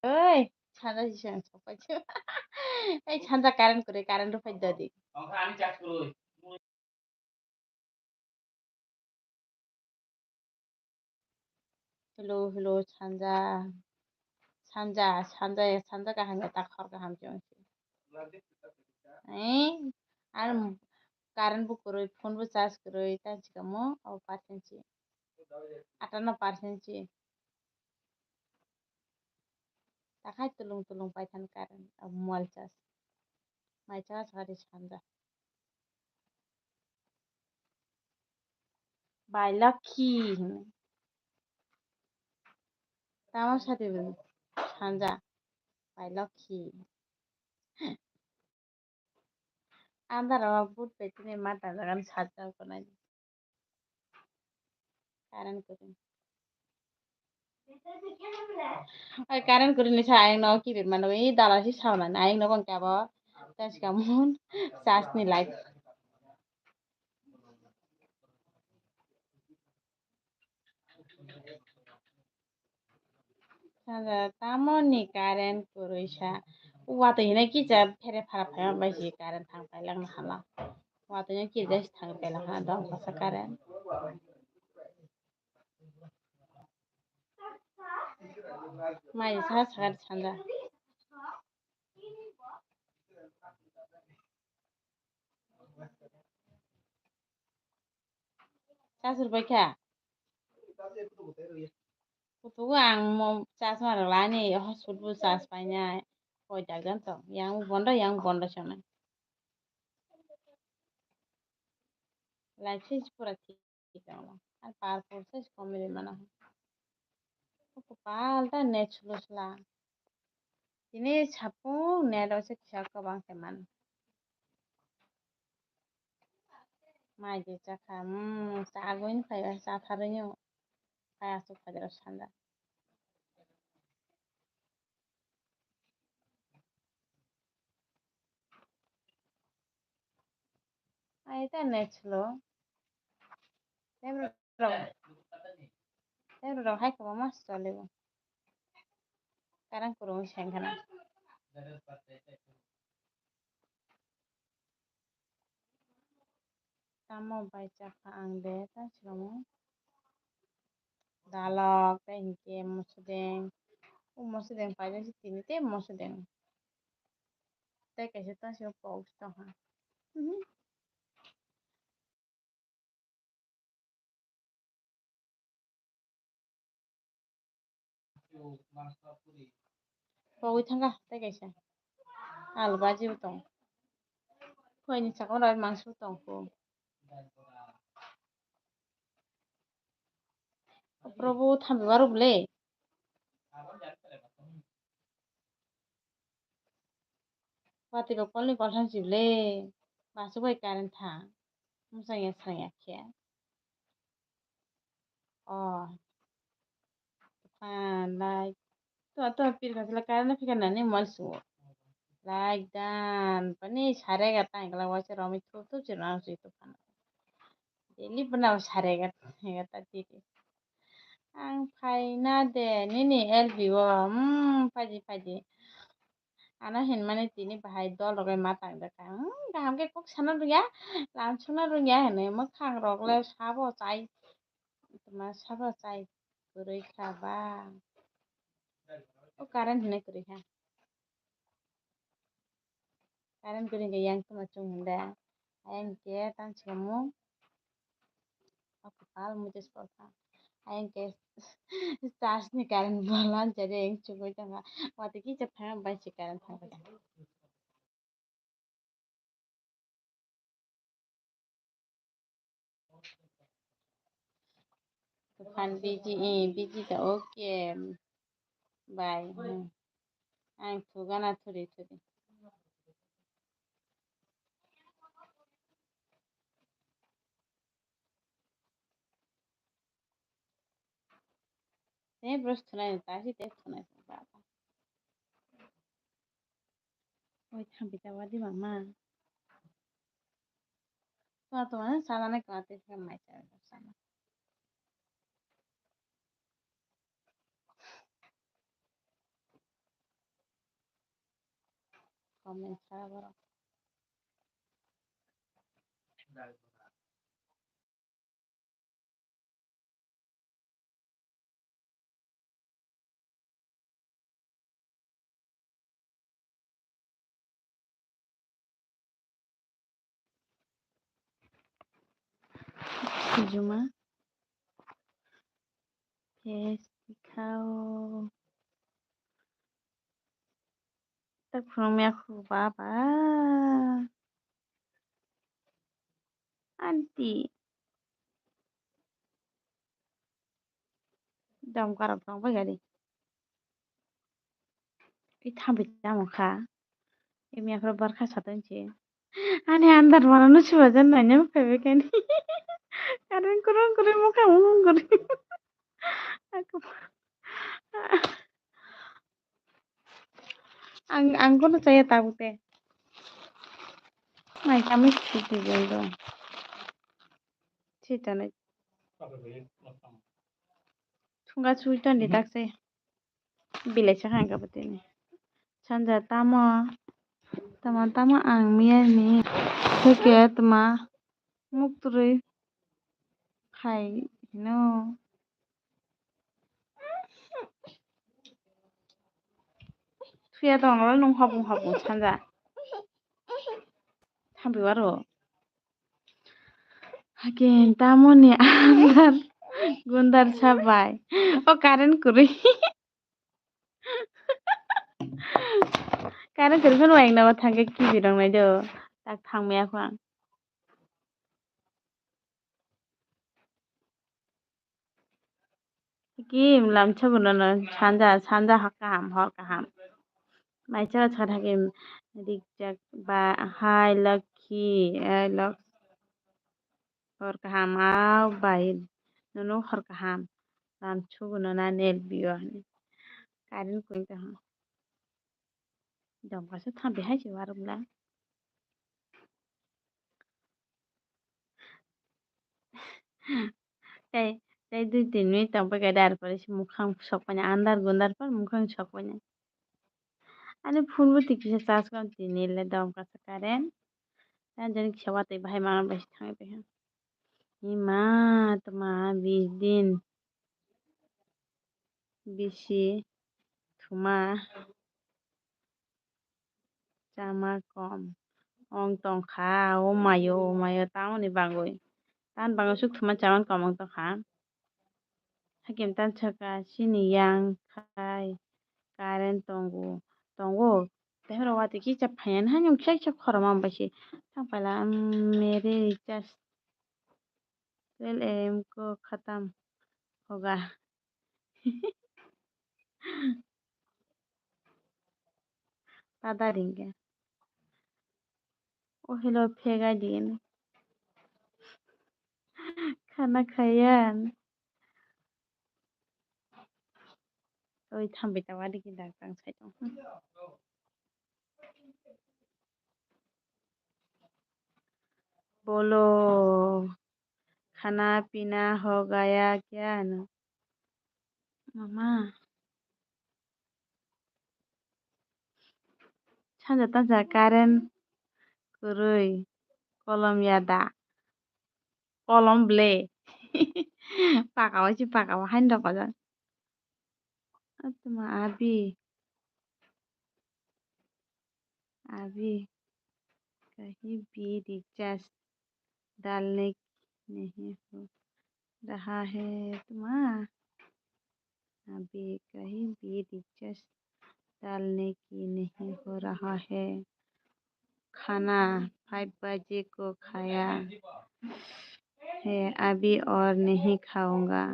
Ơi, ছাদা দিছে সবাইকে। এই ছাদা কারেন্ট করে কারেন্টের ফাইদা দিই। Hello, hello, Sanja kahanga tak khor kaham chon. Eh, আর কারেন্ট বুক করই ফোন বু চার্জ করই তা জিকামো ও পার্সেন্ট 58% তাকাই tulung tulung Python current mobile charge মাই চার্জ হারি ছান্দা বাই লাকি আমার সাথে ছান্দা বাই লাকি আন্দার বুট পেতিনে মাথা লাগান সাজা কোনাই কারেন্ট করে ay karan kuri ni sa ayang no ki man wi dala si sa na ayang no kon ka ba tas kamun sas ni life sa tamon ni karan kuri sa wa to ni ki ja phere phara phaya ba si karan thang pai lang na hala wa to ni ki ja thang pe lang ha dong pa sa karan mai sa sa chanda sa sur ba kya tu ang mo sa sa la ni ho sur bu sa pa nya ko ja gan to yang bondo chana life শেষ পুরা ঠিক হলো আর পার শেষ কমে মানে palta net sulosla ini sapu net ose kisah bang teman mai je caka saguin kayak satarnya kayak suka terus sanda itu net sulo saya hai ke mas soalnya sekarang kurung sengkana kamu baca ka angde ta silamu dalok ta hinke musudeng pada si tini te musudeng ta kasih ta sih paus ta ha paus thangka ta kasih albaji utong kau ini sekolah masuk utong ko প্রভু থামবিবারও বলে পাতিল কলনি কলহান জিবলে বাসু বাই current থা মুসাইয়া সাইয়া খেয়া অ লাইক তো পির কাছলা কারেন্ট ফিকানানি মালসু like dan pani sare gata ingla wase romi tu chira su itu kan daily bana sare gata titi ang faina de nini elbi wa faji ana hin mane tini bahai dol rogai matang da ka gam ke kok sana ruya lam suna ruya hene mo khang rok le sabo chai ma sabo chai kurui khaba o karan hene kurui kha karan kurui ge yang tuma chung hunda ayang ke tan chamu aku pal mujhe spota ayang ke stas ni karan bolan jare yang chugoi tanga wate ki cha phang bai chi karan thang Tuhan biji biji ta okay bye ang thugana thuri te bros thunai ta si te thunai baba oi thambi ta wadi mama to na sana na kate se mai cha sana comment ছাড়া বড় জুমা face दिखाओ takfurung aku baba anti dam karap dong bagari ithambi jamuka emi akro barkha satanchi ani andar maranu chibajan nanya pebe kani karen kurang kure muka umum kure aku ang kono saya tahu teh mai kami sih jenggo cita nih tunga cuitan di taksi bilai cakang kapten nih sanja tama tama tama ang mian mi oke tama mukturi hai no tuya dong lo nung habung sanja thambi waro hagen tamo ni andar gundar sabai o karen kuri karen kuri kan waing na thangke ki birong nai do tak thangme ako ang ki lam chabuno no sanja hakam hor kaham mai chara chara hakim dikjak ba hai lakhi lok hor kaham au bai nono hor kaham lam chubuno na nel biyo karen kuri ta dong ka sa thambi hai chi warum la তাই তাই 2-3 minute তংপে আর পরে মুখাং সকপানে আন্দার গুন্দার পর মুখাং সকপানে আরে ফুলবতি কিসে চাষ কম তিনিলে দম কাছে কারেন তাই জানি সেবাতে ভাই মামা বেশি থাঙে পেহে মা তোমা 20 দিন বেশি থুমা জামা কম অং তংখা ও মায়ো তাও নি বাঙ্গই তান বাঙ্গো সুক থুমা চামান কম অং Tankha hakim tan chaka sini yang khai karen tongo tehro wati ki chap phayan hanyum kyak chap khoromam bashi tang pala mere recharge tel em ko khatam hoga tada ringe o hello phega din khana khayan oi thambi tawadi ki dak tang sai tong बोलो खाना पीना हो गया क्या न मामा सानजा तानजा karen kurui kolom yada kolom ble pakawa hain dokoja atuma abi कहीं भी दिलचस्प डालने नहीं हो रहा है तुम्हारा अभी कहीं भी दिलचस्प डालने की नहीं हो रहा है खाना 5 बजे को खाया है अभी और नहीं खाऊंगा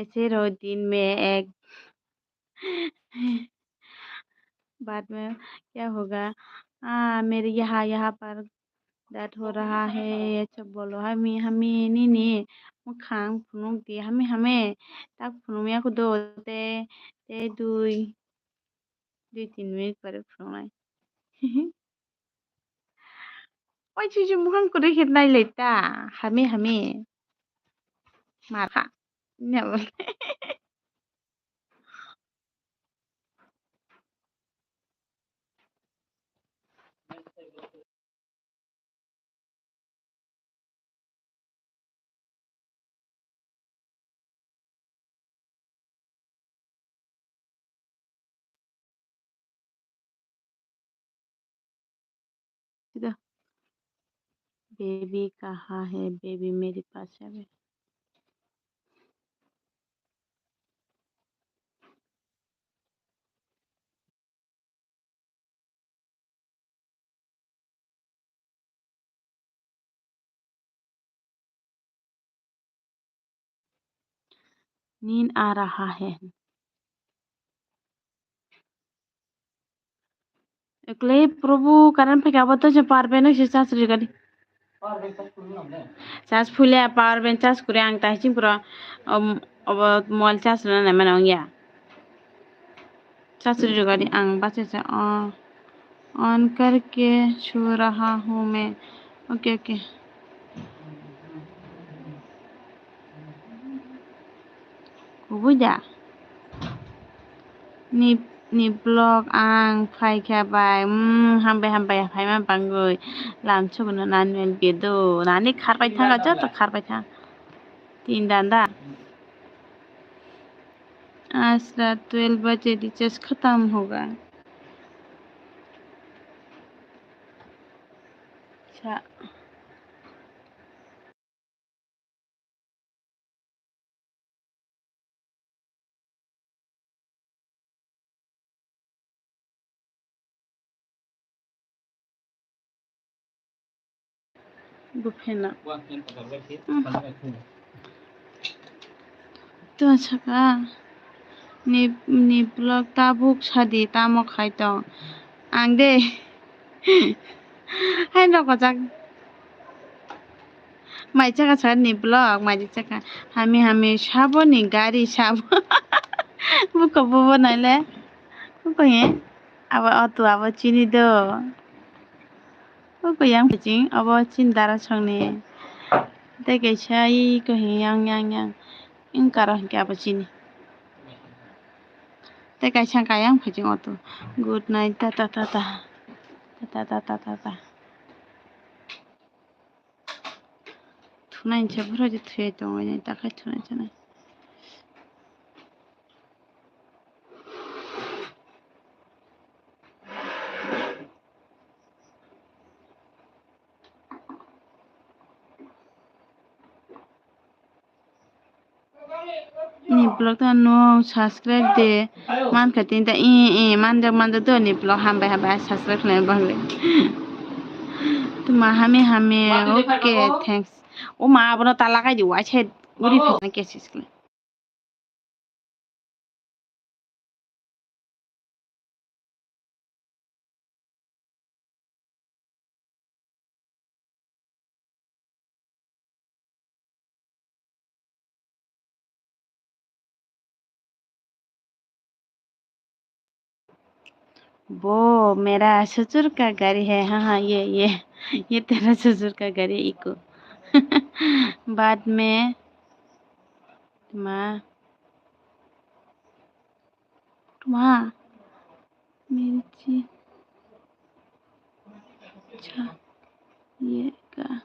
ऐसे रोज दिन में एक बाद में क्या होगा मेरे यहाँ पर दर्द हो रहा है ये सब बोलो हमें हमें नी मुखां फुनुक दी हमें tak funung aku do te 2-3 minute পরে ফুনুই ওই চুচু মুখাং করে খেতনাই লেতা হামে মারা बेबी कहाँ है? बेबी मेरे पास है अभी। नींद आ रहा है। एकले प्रभु कारण पे क्या बता जो पावर बैंक से चार्ज रिगारी चार्ज फुले पावर बैंक चार्ज करे आंग ताहिचिं पुरा अब मोबाइल चार्ज ना मैंने आंगिया चार्ज रिगारी आंग बाचे से ऑन करके छू रहा हूँ मैं। ओके ओके बुझा नि ब्लॉग आं फायखाबाय हामबाय फायमा बांगै लामसोबनो नानुएल बेदो नानी खारबाय थांगा जत खारबाय था तीन दांदा आज रात 12 बजे रिचार्ज खत्म होगा। अच्छा गुफेना तो अच्छा का नि ब्लॉग ताबुक सादि तामो खायतो आं दे हाय नगजाक माइचा का नि ब्लॉग माइचा का हामी साबो नि गाड़ी साबो बुको बुबो नाइले बुको हे अब अतो अब चिनी दो बुको yang kucing अब चिन दारा संने ते कैसा ई कहीं yang इन करो क्या अब चिनी ते कैसा का yang kucing अतो गुड नाइट ता ता ता ता ता ता ता ता ता थुनाइन से भरो जे थुए तो मैं ताका थुनाइन से ni blog ta no subscribe de man khatin ta man da do ni blog ham ba subscribe le bang le to ma hame okay thanks o ma abono ta lagai di wa che uri fe ke sis वो मेरा ससुर का गाड़ी है। हाँ ये तेरा ससुर का गाड़ी इको बाद में माँ माँ मेरी चीज अच्छा ये का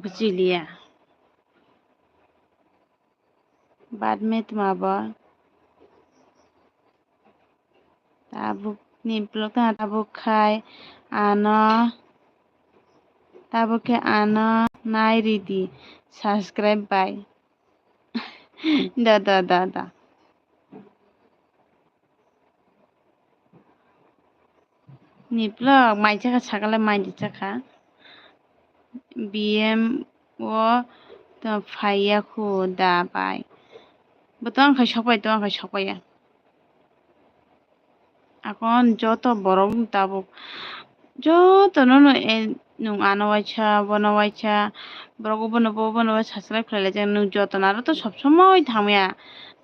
बुझी लिया बाद में तुम अब tabuk ni blog ta tabuk khai ano tabuke ano nai ridi subscribe by da ni blog mai chaka sakala mai di chaka bm o to phaiya khu da bai botong khai sokpai এখন যত বড় তাবুক যত ননো nung ano wacha bono wacha brogo bono subscribe khale jeng nung joto naro to sob somoy thamya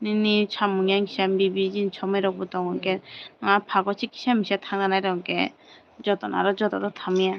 nini samung yang kisam bibi jin somai rok bo tongo ke phago chi kisam misa thangna nai rok ke joto naro joto to thamya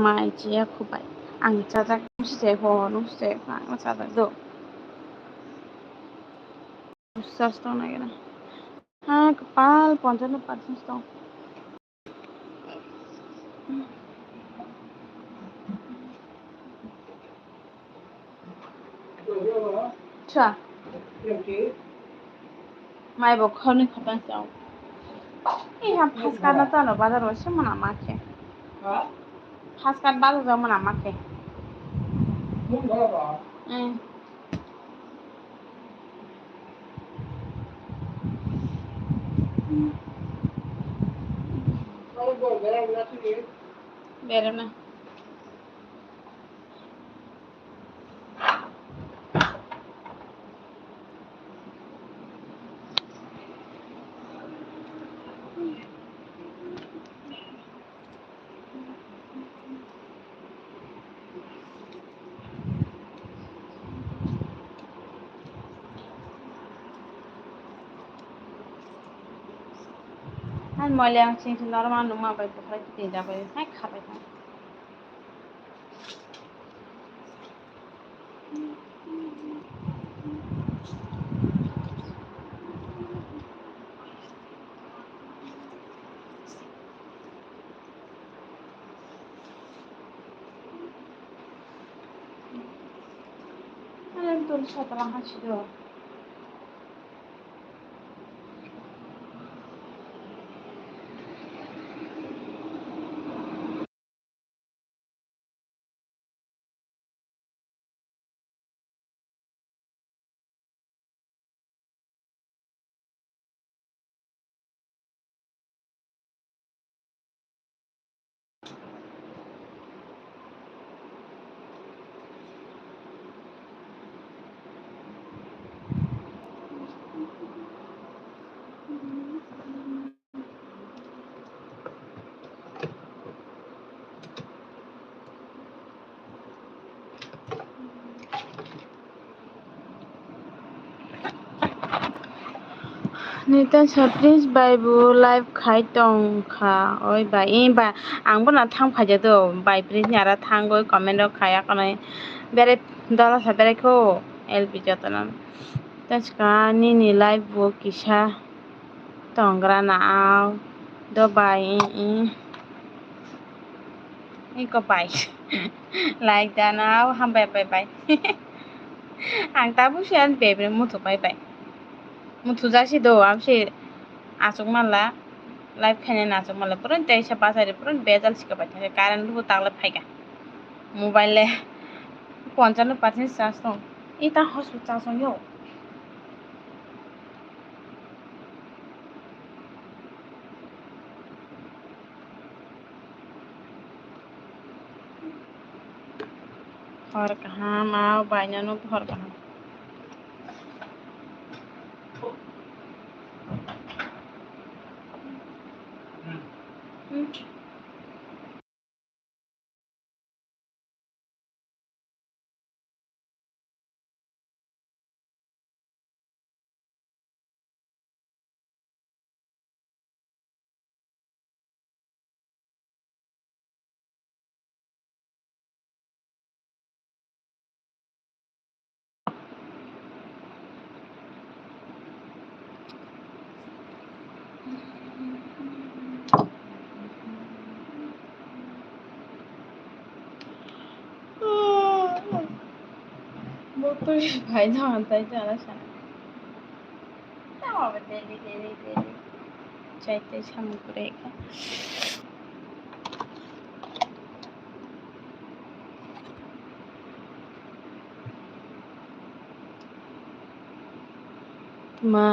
maicia khubai ang chajak se ho nu se ang chajak do বিশ্বাস তো না কেন হ্যাঁ কপাল 55% তো আচ্ছা মাই বখনি খতান চাও এই হ্যাঁ ফাসকার না তো না বাজার বসে মনা মাখে ফাসকার বাজার যাও মনা মাখে বেরো না আর মলে আং চিং নরমাল নুমা বাই বখাই তিন যাবে হ্যাঁ খাবে না আরে তোর সাথে হাসি দাও Nitan please bai bu live khai tong kha oi bai e ba ang bo na thang phaje do bai please nyara thang goi comment ro khaya kanai bere dala sa bere ko lp jatana taska ni live bo kisa tongra na ao do bai ko bai like da now ham bai bai bai ang ta bu sian bebe mutu bai bai mutu jasi do am se asuk mala live খানে নাচক মালে পুরো তেইশে বাজারে পুরো বেজাল শিখে পাইছে current লুবো তাগলে ফাইগা মোবাইলে 55% চার্জ দं এটা হসু চার্জ ইউ हर कहाँ माव बायनानो हर कहाँ 모토리 발전한다 했지 않았잖아. 따와봐 데리. চাইতে সামু করে এখানে মা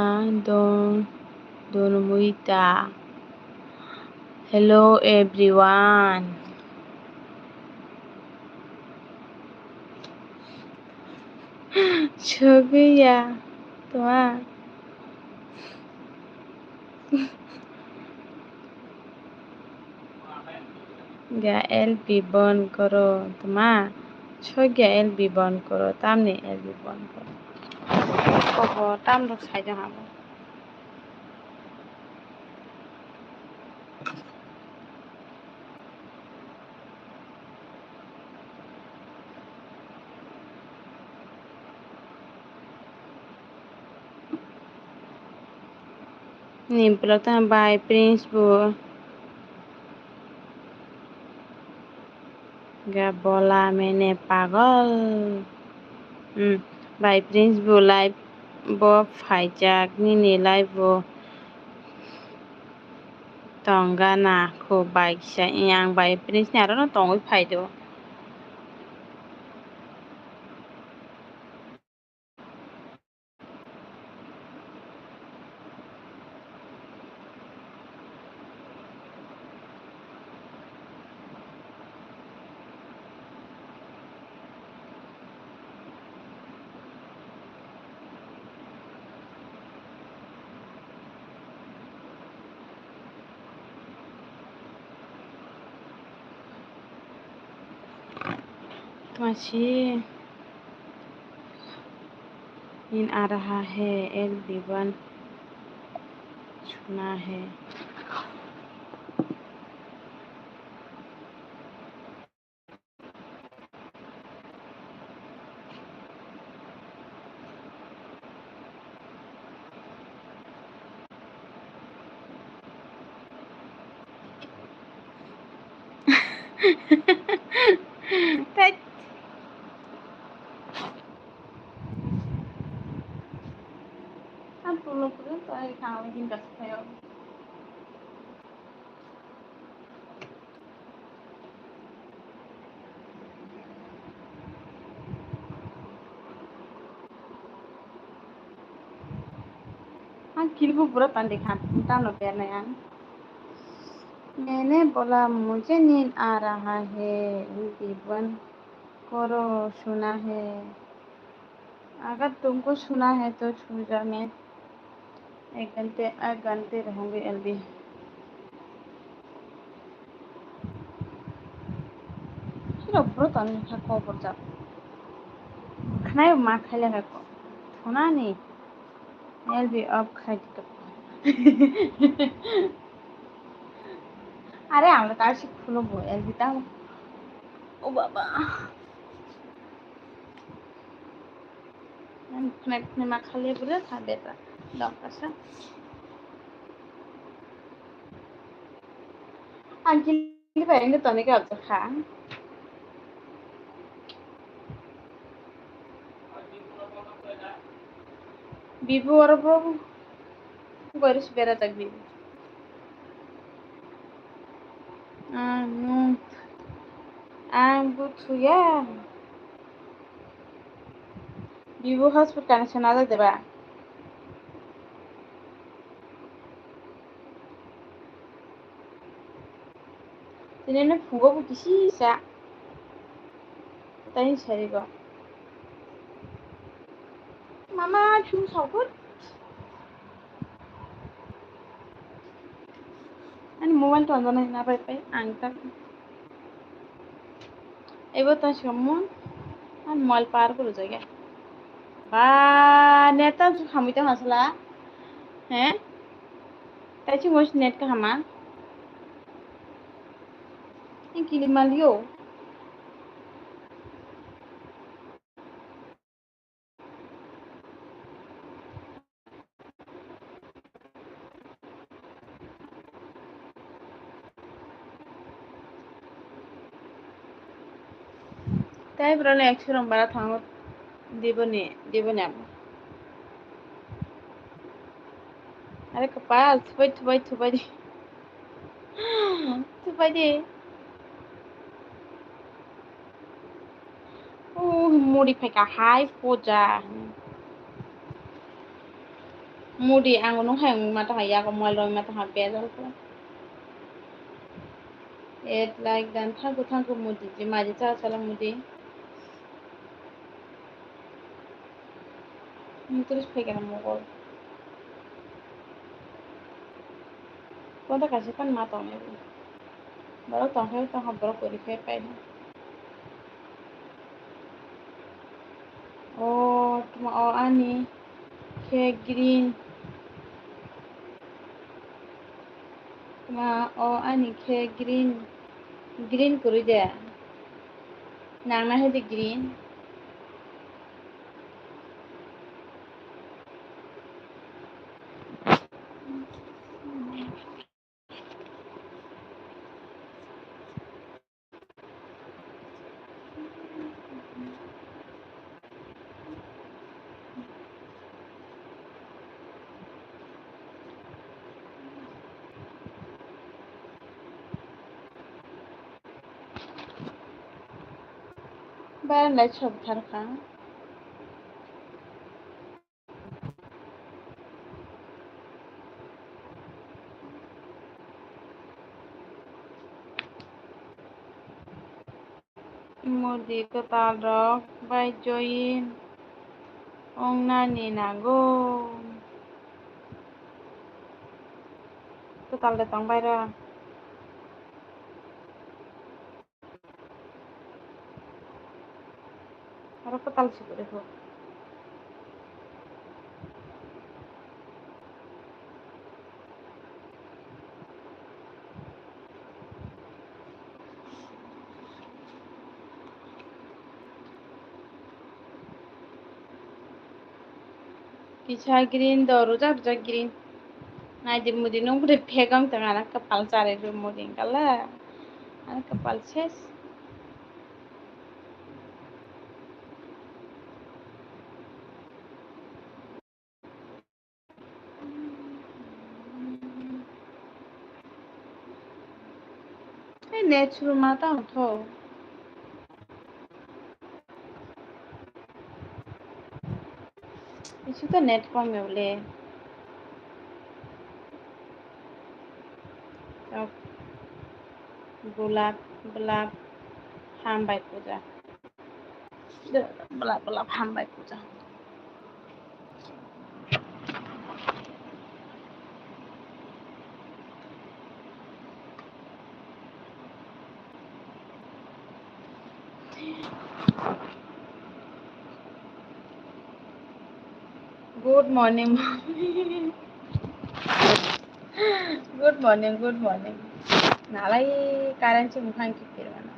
don muita. Hello everyone. Chhabiya তোমার এলপি বন্ধ করো তোমার ছগিয়া এলপি বন্ধ করো তামনি এলপি বন্ধ করো কব তাম rock সাইজা হাবো Nimpulatan by Prince Bu Gabola Mene Pagal by Prince Bu live bo Faijak Nini live bo Tonga na ko bike sa yang by Prince ni aron tong Faido Masih इन आ रहा है LB1 सुना है Kan perlu saya kawin hingga saya kilbu पूरा तंदे खाता न प्यार नया मैंने बोला मुझे नींद आ रहा है LB1 करो सुना है अगर तुमको सुना है तो छू जा मैं एक घंटे रहूंगी LB Sino puro tani kako borja खाना मा खाइले खाको थोना नहीं LB अब खाई तो আরে আমরা তার সে খুলবো LB টা ও বাবা খানা মা খাইলে বলে খাবে তা দরকার Anjing ini kayaknya tadi gak kan? Bibu orang bro, gue harus berat lagi. Butuh ya. Bibu hospital connection ada deh ba. Jadi ini fuga butuh sih sa. Tadi cari gua. Mama cuma sabut. Ani mobile tuh anda nih napa apa angkat. Ibu tuh semua. An mall par kuru jaga. Neta tuh kami tuh masalah. Tadi cuma net ke hama. Ini kirim malio. Tapi berarti ekspor orang thangot dibone apa? Ada kepal, tupai di. Mudi high poja. Mudi ang nung hayang mata haya ko mo mata ha pedal ko. It like dan thanku mudi ji maji cha chala mudi. Terus pegang mo. Konta kasi kan mata mo. Baru tangkai tang habro ko ri pe Oh, tuma ani ke green. Tuma ani ke green kuri de. Nang na he de green. बारान्दाय सबथारखा Modi ketalok by join ong nani nago ketal datang bayra aro ketal sih দেখো Kisah green doru jak green Nadir mudi nung bude pegang tengah anak kepal cari dulu mudi kala anak kepal ses net rumah tau tuh itu tuh net kok boleh gulab gulab hambai puja gulab gulab hambai puja Good morning good morning nalai karen sih mukhang kikir mana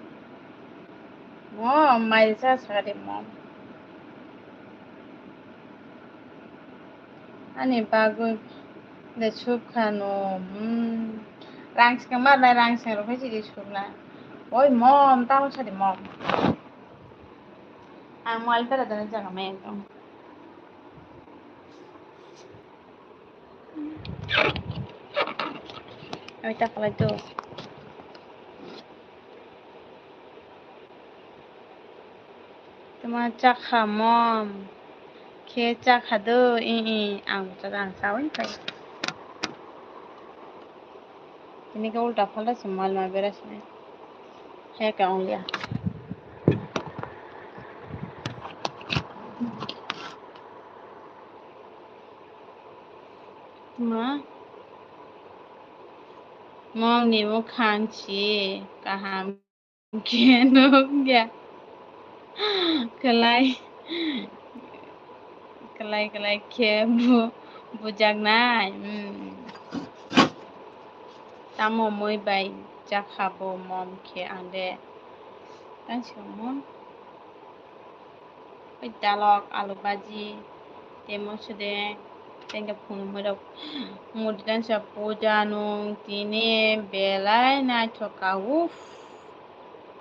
mom mailsa sagade mom ani bagu de sup khano rangs kamar na rangs ro phe ji sup na oi mom tao sadi mom ang mal pera dana jaga me ekdom ওইটা ফলাই তো তোমার চা খা মম খেয়ে চা খাদো আং সাউন পাই ini ka ulta falda semal ma beres ne he ka onlia ma mom ni mo khan chi kaham keno gya kalai kalai ke bujak nai tamo moi bai cha khabo mom ke ande tan mom oi dalok alu baji temo sude tenga phun modok mudidan sa puja nung tini belai na thoka uf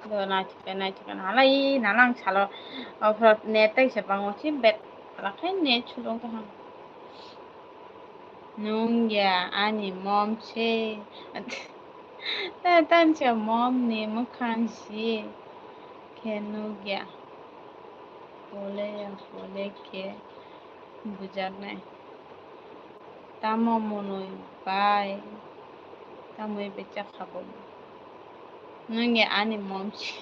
do na thoka nalai nalang salo ofrot netai sa bangosi bet lakai net sulong ta ham nung ya ani mom che tan sa mom ni mukhan si kenu ya bole ke bujar nai tamo monoi bai tamoy becha khabo nung ya ani mom che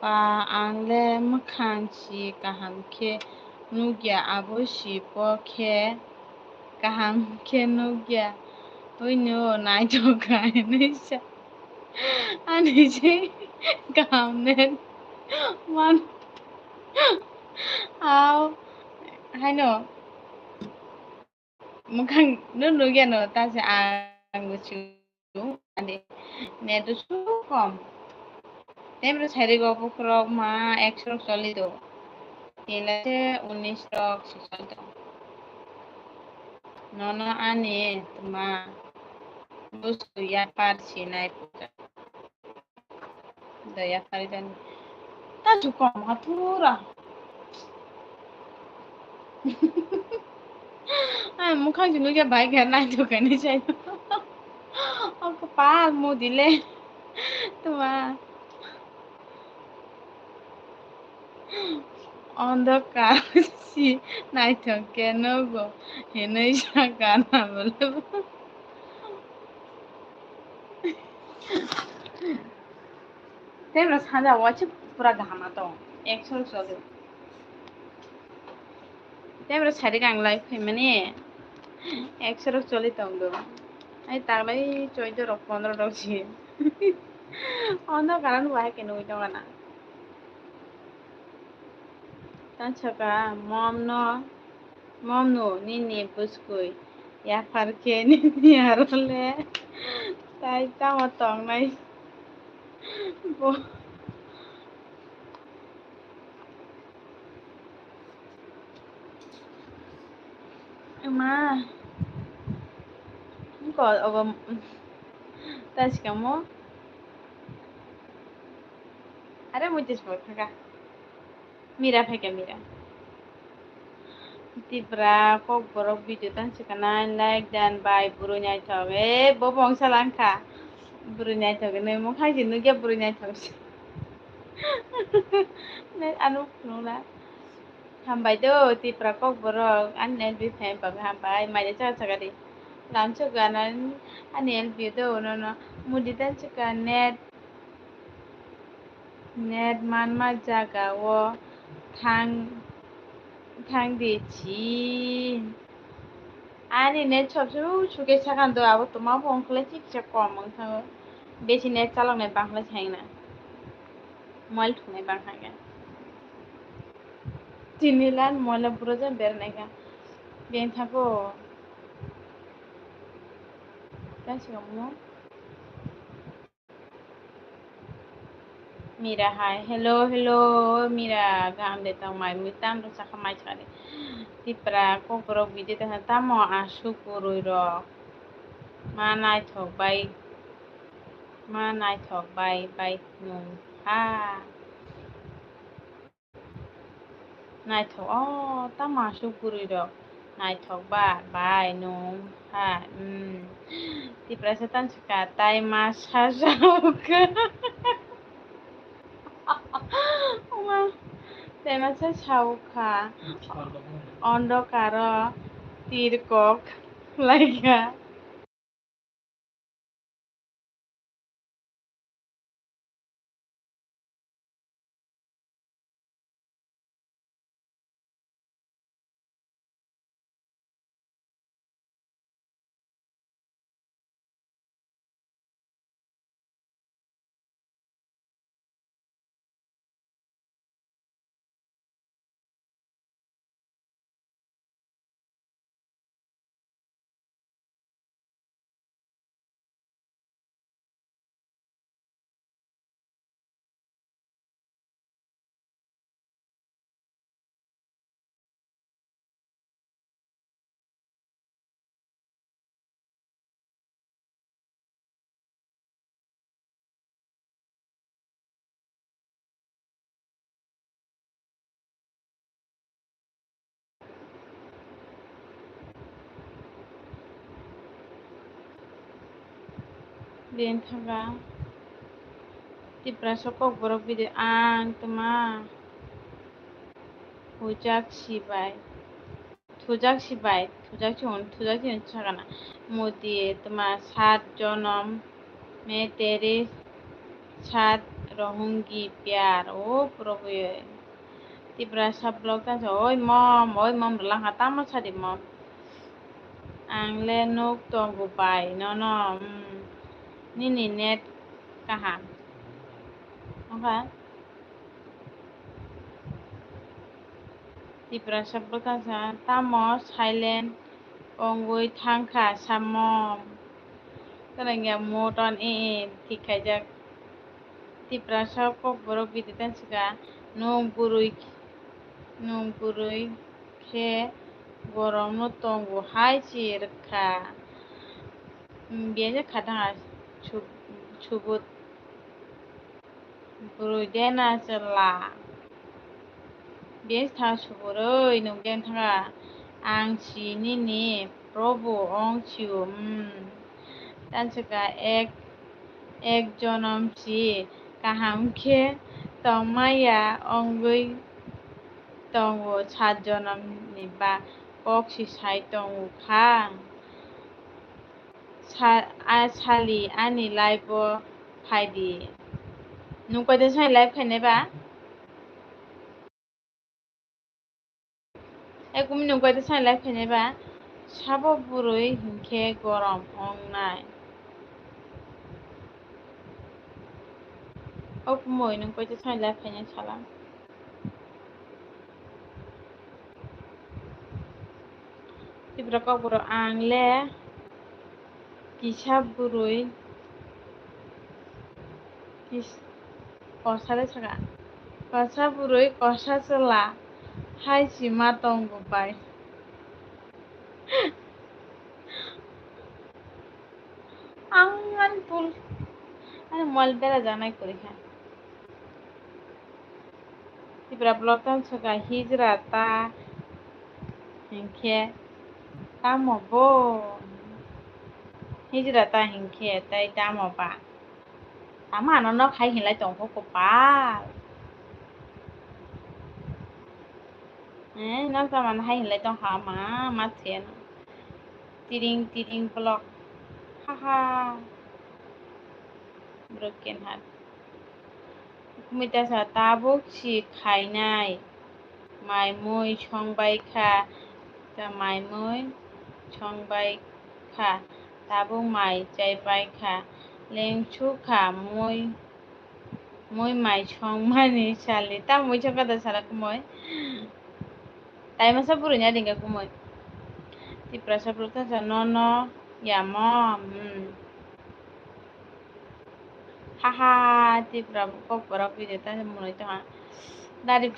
pa angle mukhan si kaham ke nugya aboshi po ke kaham ke nugya oi no nai to kai nisha ani je kaham ne man ao haino mukhan no nugya no ta se ang chu ande ne to su kom temro ছাড়ি গপ croak মা 100 চলিত তেলাতে 19 টক 60 Nono ani tuma busku ya parsi nai puka. Da ya pari dan ta juko matura. Ai mukhang junu ke bai ke nai to kani chai. Aku pal mu dile tuma অন্ধকার নাই তো কেন গো হেনই সাকানা বলে तेम्रो साँझ watch पुरा घामा त एकछौ चल्यो त्यहाँबाट छाडी गाङलाई फेमने एकछौ चलि तंदो ai taglay choy do rok 15 rok chi অন্ধকার ওয়াই কেন ওইটা না তাছাকা mom no nini buskui ya parke nini arole tai tamo tong nai bo ma ko ogo taska mo are mutis bo kaka mira pheke mira Tibra kok borok video tan sekanai like dan by burunyai thog bo bongsa langka burunyai thog ne mo khai jinu ge burunyai thog ne anu nula hambai do Tibra kok borok an ne bi phem pa hambai mai cha sagadi lam chu ganan an el bi do no mudi tan chika net man ma jaga o thang thangdi chi ani net सबसे सुगे सागान दो आबो तो मा बंखले चिकसे कम थाङो बेसि net चालांनाय बांखले थाङना मल थुनाय बांखागोन तिनिलान मल बुरजों बेरनायगा बेन थाको गासिबो Mira, hi. Hello, hello. Mira, gam de tang mai mutam ro sa khamai chare. Tipra ko pro video ta tamo asu kurui ro. Bai. Ma nai thok bai nung. Ha. Nai thok tamo asu kurui ro. Nai thok bai nung. Ha. Tipra sa tan suka tai ma sa ka. Temasya sauka অন্ধকার তীর্কক লাইগা Din thaga tipra sokok borok bidi ang tuma thujak si sagana modi tuma 7 জনম में तेरे साथ रहूंगी प्यार ओ प्रभु tipra sab blog ta oi mom lang hata ma sadi mom ang le nok tong gu bai no nini net kaha okay tipra sab blog ta tamo silent ongoi thangkha samom kanangya moton thikhajak tipra sab kok borok biditan sika nung burui khe goromo tongo hai chirka biasa kadang chubut brudena chela biasa thang chuburoi nunggen thanga ang chini ni probo ong chiu tanchaka ek jonom chi kaham khe tongmaya ongui tongo chat jonom ni ba kok si sai tongo kha sali ani live phaidi nungkoi sai live khaine ba ekumi nungkoi sai live khaine ba sabo burui hinkhe gorom ongnai okumoi nungkoi sai live khaine salam tibra kok boro angle kisa burui kosale saka kosa burui kosa chela hai chima tongo bai ang pul ani mol bera janai korikha tibra blotan saka hijra ta hinkhe tamo bo hijra ta hinkhe tai tamo ba tama no khai hinlai tongkho ko pal nang tama hai hinlai tong ha ma chen tiring block haha broken heart kumita sa tabuk si khainai maimui chongbai kha ta maimui chongbai kha tabuk mai chaibai kha lengchu kha moi mai chongmani sali ta moi chokada sala kumoi tai masa burunya dingga kumoi ti prasa prota sa no ya mom haha ti kok borok video ta monoi ta dari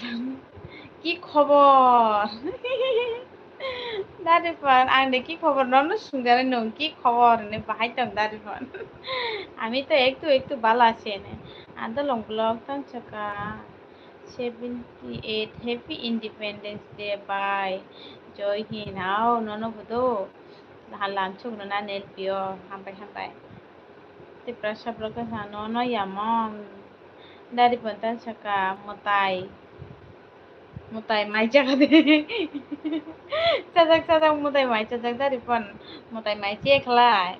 কি খবর দারিফান আন্ডে কি খবর নন সুন্দর নং কি খবর নে বাহাইতাম দারিফান আমি তো একটু ভালো আছি এনে আন্দোলন ব্লগ তাংচকা 78 হ্যাপি ইন্ডিপেন্ডেন্স ডে বাই জয় হিন্দ আও নন বুদো হালাম চুগনো না নেল পিও হামবাই te prasa bloga no ya mom dari pantan saka mutai mai jaga de sajak mutai mai sajak dari pan mutai mai che khlai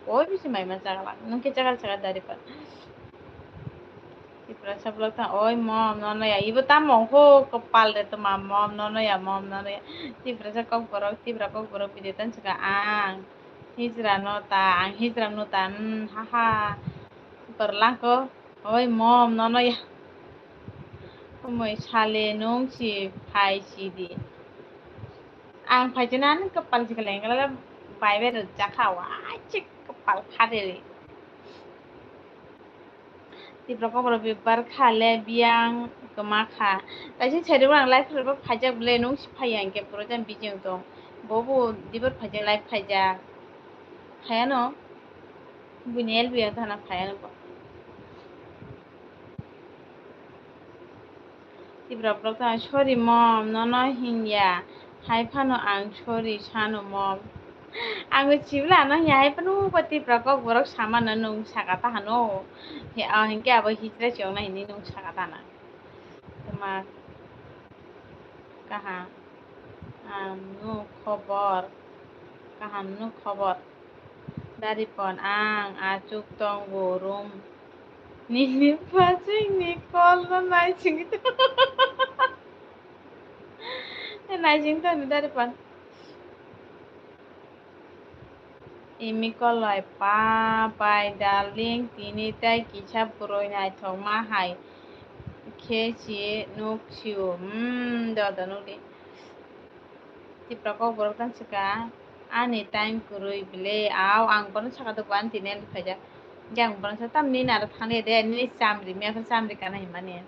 oi bisi mai ma jaga nungke jaga dari pan ti prasa bloga oi mom no ya ibu tamong ho kepal de tama mom no ya mom no ya ti prasa kok borok video tan saka ang hijra nota ang hijra nota haha berlang ko oi mom no ya kumoi sale nung si phai si di ang phai janan kepal si kaleng kala bai be jakha wa chik kepal khade ti proko boro bibar khale biang kemakha taisi sere bang live pro phajak ble nung si phai ang ke pro jan bijeng dong bobo dibar phajak live phajak khayano bunel biya thana khayano tibra blogta sorry mom no hinya hai phano ang sorry sano mom ang chibla no ya hai panu pati prakok borok sama na nung sakata hano he a hinke abo hitra chong na hini nung sakata na tama kaha nu khobor kaham nu khobor dari pon ang achuk tong borum nini paching nikol no nai ching Najing to ni dari pan. Imi koloi pa pai darling tini tai kicha puroi nai thong ma hai. Khe chi nuk chiu do nudi. Ti prakok borok tan sika ani time kurui bile aw ang bono saka to ban tinel phaja. Yang bono sa tam ni na thane de ni samri me fa samri kana himane.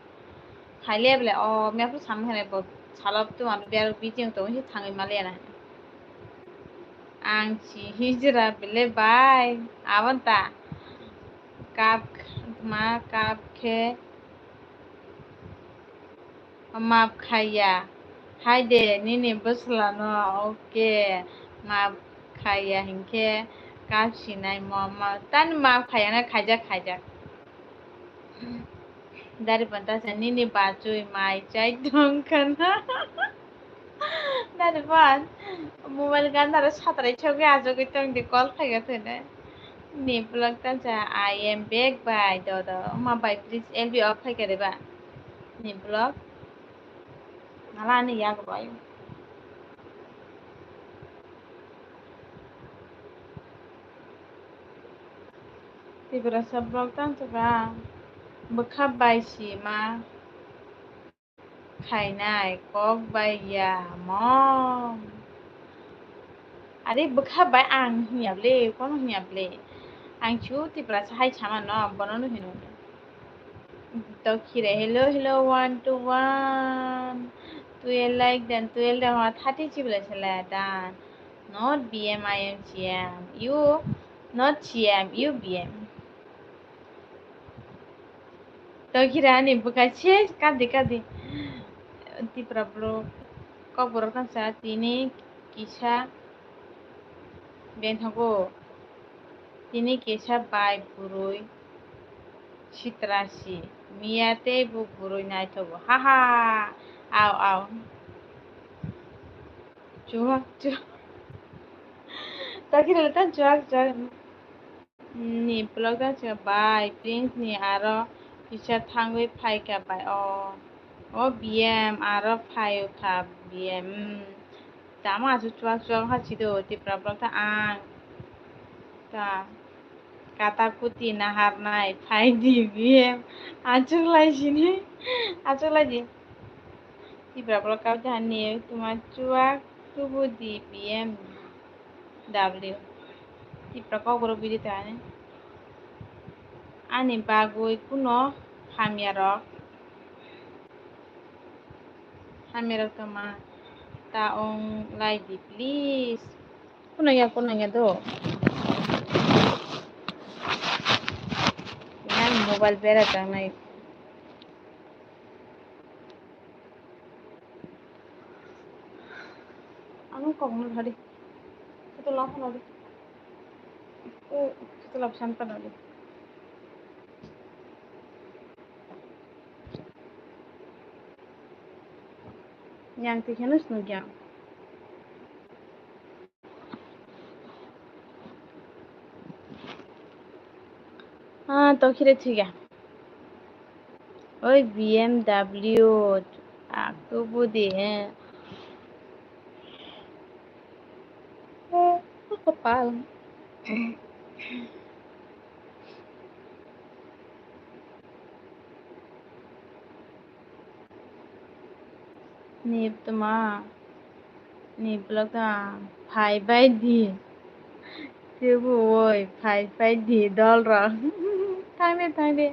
Khaile bile o me fa sam hene bo salap tu anu biar bijing tu hi thangai maliana ang chi hijra bele bai avanta kap ma kap khe map khaya haide nini buslano oke map khaya hinke kap sinai mama tan map khaya na khajak dari banta sa nini bacui mai chai dong kana dari ban mobile gandara satrai choge ajo gitong di call khaya thene ni plug tan sa I am back by do ma by please LB off khaya deba ni plug nala ni yak bai tibra sa blog tan sa ba bkhap bai si ma khainai kok bai ya mom আরে bkhap ang hiable kono hiable ang chu tibra sa hai chama no bonono hinu to khire hello 1 to 1 12 like then 12 da ma 30 chibla chala dan not bm I am cm you not cm you bm to khire ani bukache kadi tibra bro kok bro kan sa tini kisha ben hago tini kisha bai burui Sitrasi miate bu burui nai thobo ha aw chuak takire tan chuak ni blog ta cha bai prince ni aro kisha thangui phai ka bai o bm aro phai ka bm tama chu chuak ha chido ti problem ta ang ta kata kuti na har nai phai di bm achuk lai di ti problem ka ta ni tuma chuak tubu di bm w ti prakau guru bidi ta ne ani bagoi kuno hamyarok tama taong lai di please kuno ya do yan mobile bera tang nai anu kong nu hari itu lapan hari itu lapan hari yang tihenus nu gyang to khire thiga oi BMW aku budi kepal nip tuma ni blog ta phai bai di tibu oi phai di dol ra thangde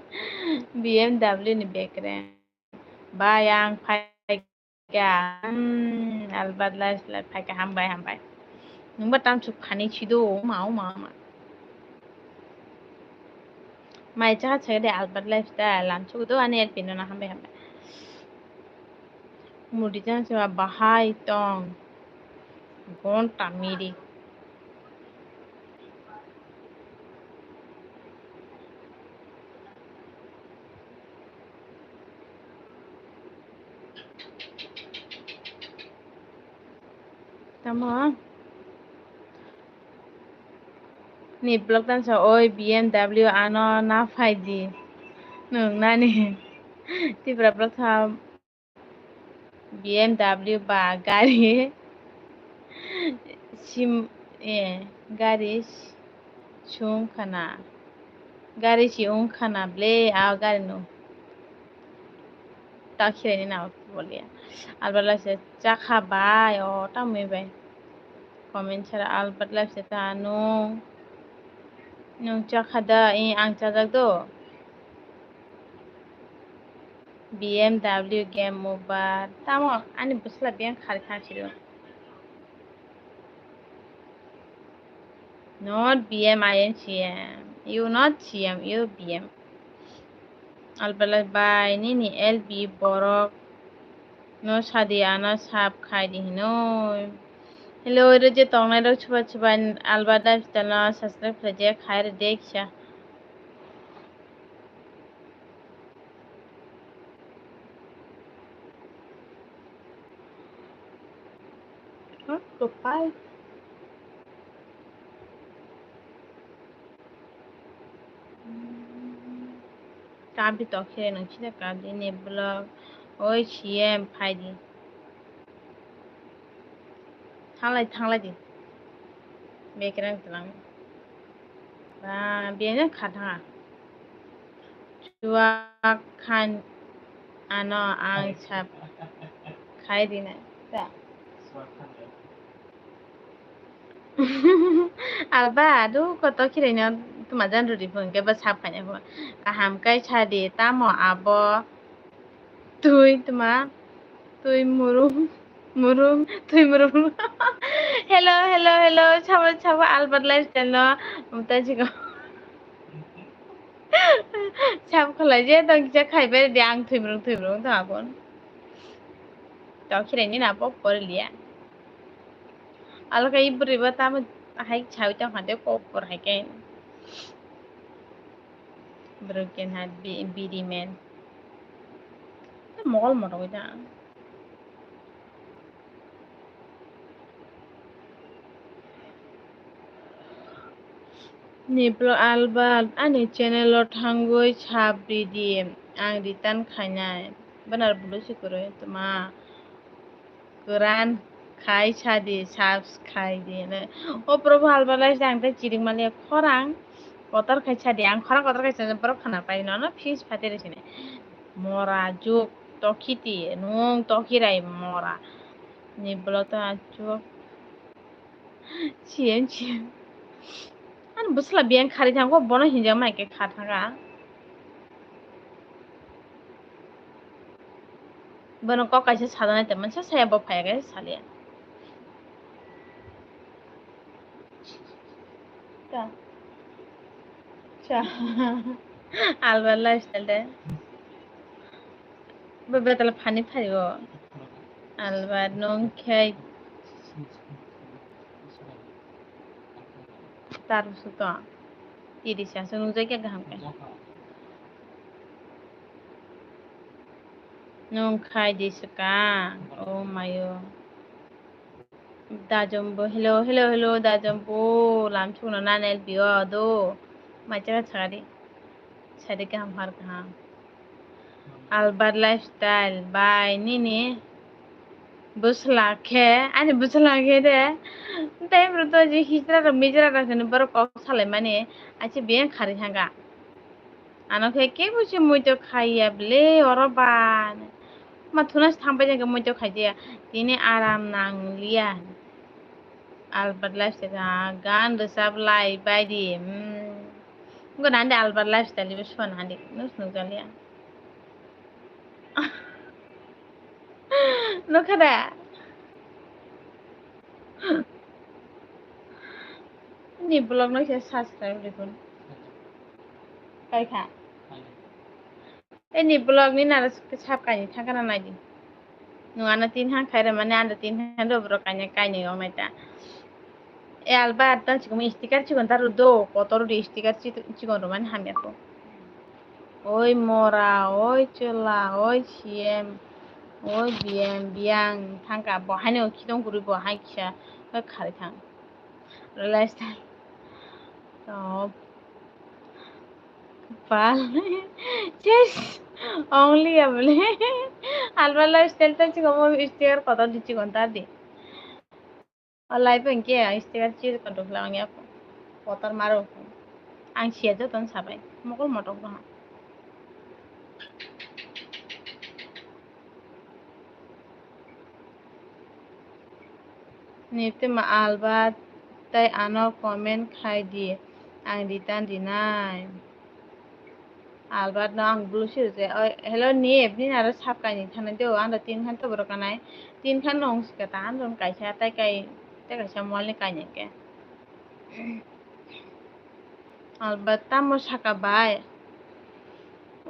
BMW ni bekre bayang phai ka albat las la phai ka hambai nungba tam chu khani chido ma mai cha che de albat lifestyle lan chu do ane el pino na hambai mudi jan se bahai tong gon tamiri tama ni blog tan sa oi BMW ano na phai di nung na ni ti blog tha BMW ba gari sim gari chung khana ble a gari no ta khire ni na bolia albala se cha kha bai o ta me bai comment chara albala se ta no nung cha khada ang cha jak do BMW game over. Tamo ani busla bien khari khachiro. Not BM I N C M. You not CM. You BM. Albala by nini LB borok. No shadi ana sap khaidi no. Hello, it is Tonga Chubachuban Albada Stella Sastra Project Higher Deksha. Goodbye. Kabi Tokyo and Chita Kabi Nebula. Oh, she am Pidi. Tangla. Make it lang. Bien a kata. Chua kan ano ang chap. Kaidina. Alba, aduh, kau kiranya tu macam dulu pun ke besar banyak pun. Kaham kai cari tamu abo, tui tu mah, tui murung. Hello, coba Albert lifestyle lo, muta juga. Coba kalau aja dong kita kai ber diang tui murung tu apa? Kau kiranya apa liya. Alu kai beribu tamu, hai cawi tu hande kopor hai kai. Broken heart, BD man. Mall motor itu. Niblo albal ane channel lo thangoi chabri di ang return khainai benar bulu sikuro tuma kuran khai chadi subscribe di ne o probo albal ai jang te chiring mali khorang kotor khai chadi ang khorang kotor khai chadi bro khana pai no fish phatere sine mora juk tokiti nung tokirai mora niblo to ajuk chien an busla bien khari thangko bono hinjang mai ke kha thanga bono ko kaise sadane te manse saya bo phaya ge salia ta cha alba lifestyle de bebe tala phani phaibo alba nong khai tar suto tirisya sunu je ke gaham ke nong khai disaka oh mayo dajombo hello dajombo lam chuno nanel bio do macha chari chari ke ham har ka Albert lifestyle by Nini Buslake ani buslake de tai bruto ji hisra ra mejra ra kan bar ko sale mane ache bien khari hanga ano ke buchi moi to khaiya ble oroban ma thunas thampai jang moi to khaije tini aram nang liya Albert lifestyle gan resab lai by di nande Albert lifestyle bi shon handi nus nu galia no kada ni blog no ke subscribe দেখুন kai kha ni blog ni na sab kai thakana nai di nuana tin hang khaira mane anda tin hang do bro kanya kai ni o meta e alba ta chikumi sticker chikon taru do kotoru di sticker chikon roman hamya ko oi mora oi chula oi chem oi biang thangka bo hane kidong guru bo hai kya khari thang lifestyle oh pal just only able alba lifestyle ta chikomo sticker kotor di chikon tar di live engke sticker chikon to lang ya kotor maro ang siya ton sabai mokol motok dong nipte ma alba tai ano comment khai di ang return dinai albat no ang blue shoes hello ni ebni ara sap kai ni thana deu anda tin khan to boro kanai tin khan nong ska tan ron kai sa tai kai sa mol ni kai ni ke albat tamo saka bai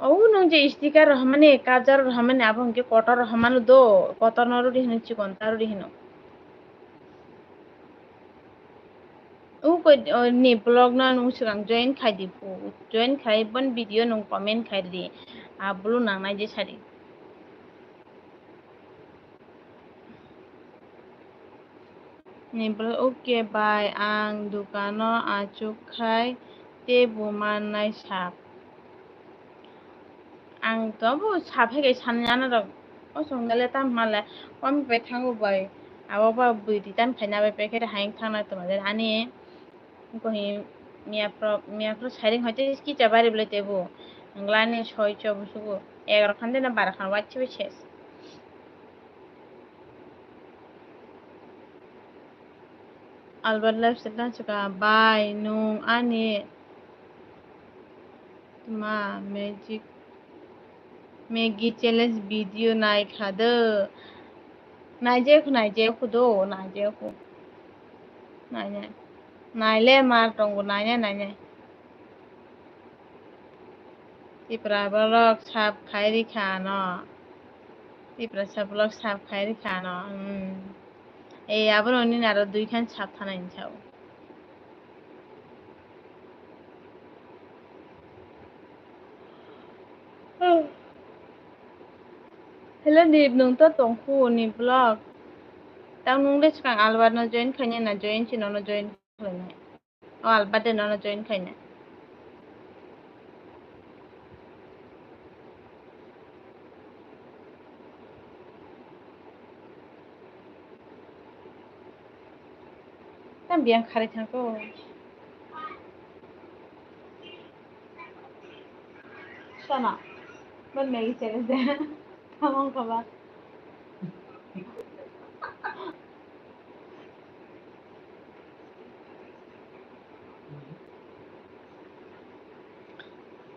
oh nong je sticker rahmane kajar rahmane abong ke kotor rahmanu do kotor noru di hinu chikon taru di hinu ni blog na nung surang join khai di pu join khai bon video nung comment khai di ablu nang nai je sari ni blog okay bye ang dukano achuk khai te bumanai sap ang to bu sap he san yana rok o songgale tam male kom pe thangu bai abo ba bui di tan khaina bai pe khe haing thangna tomaদের ani কহি মিয়াপ্র সাইরিং হইতে কি চাবারি বলে দেবো গ্লানি ছয় চ বসুগো 11 খান না 12 খান বাচ্চা শেষ Albert live sedan suka bye nung ani ma magic challenge video nai khade nai je khu do nai je khu nai le mar tongo nai tipra blog sap khairi khano tipra sap blog sap khairi khano এই আবার অন্য আরো 2 খান ছাপ থানা ইনছাও hello nip nung to tongkhu ni blog tang nung de skang albat no join khanya na join chi no join khanya o albat de no join khanya tam biang khari thangko sana ban megi chele de tamong kaba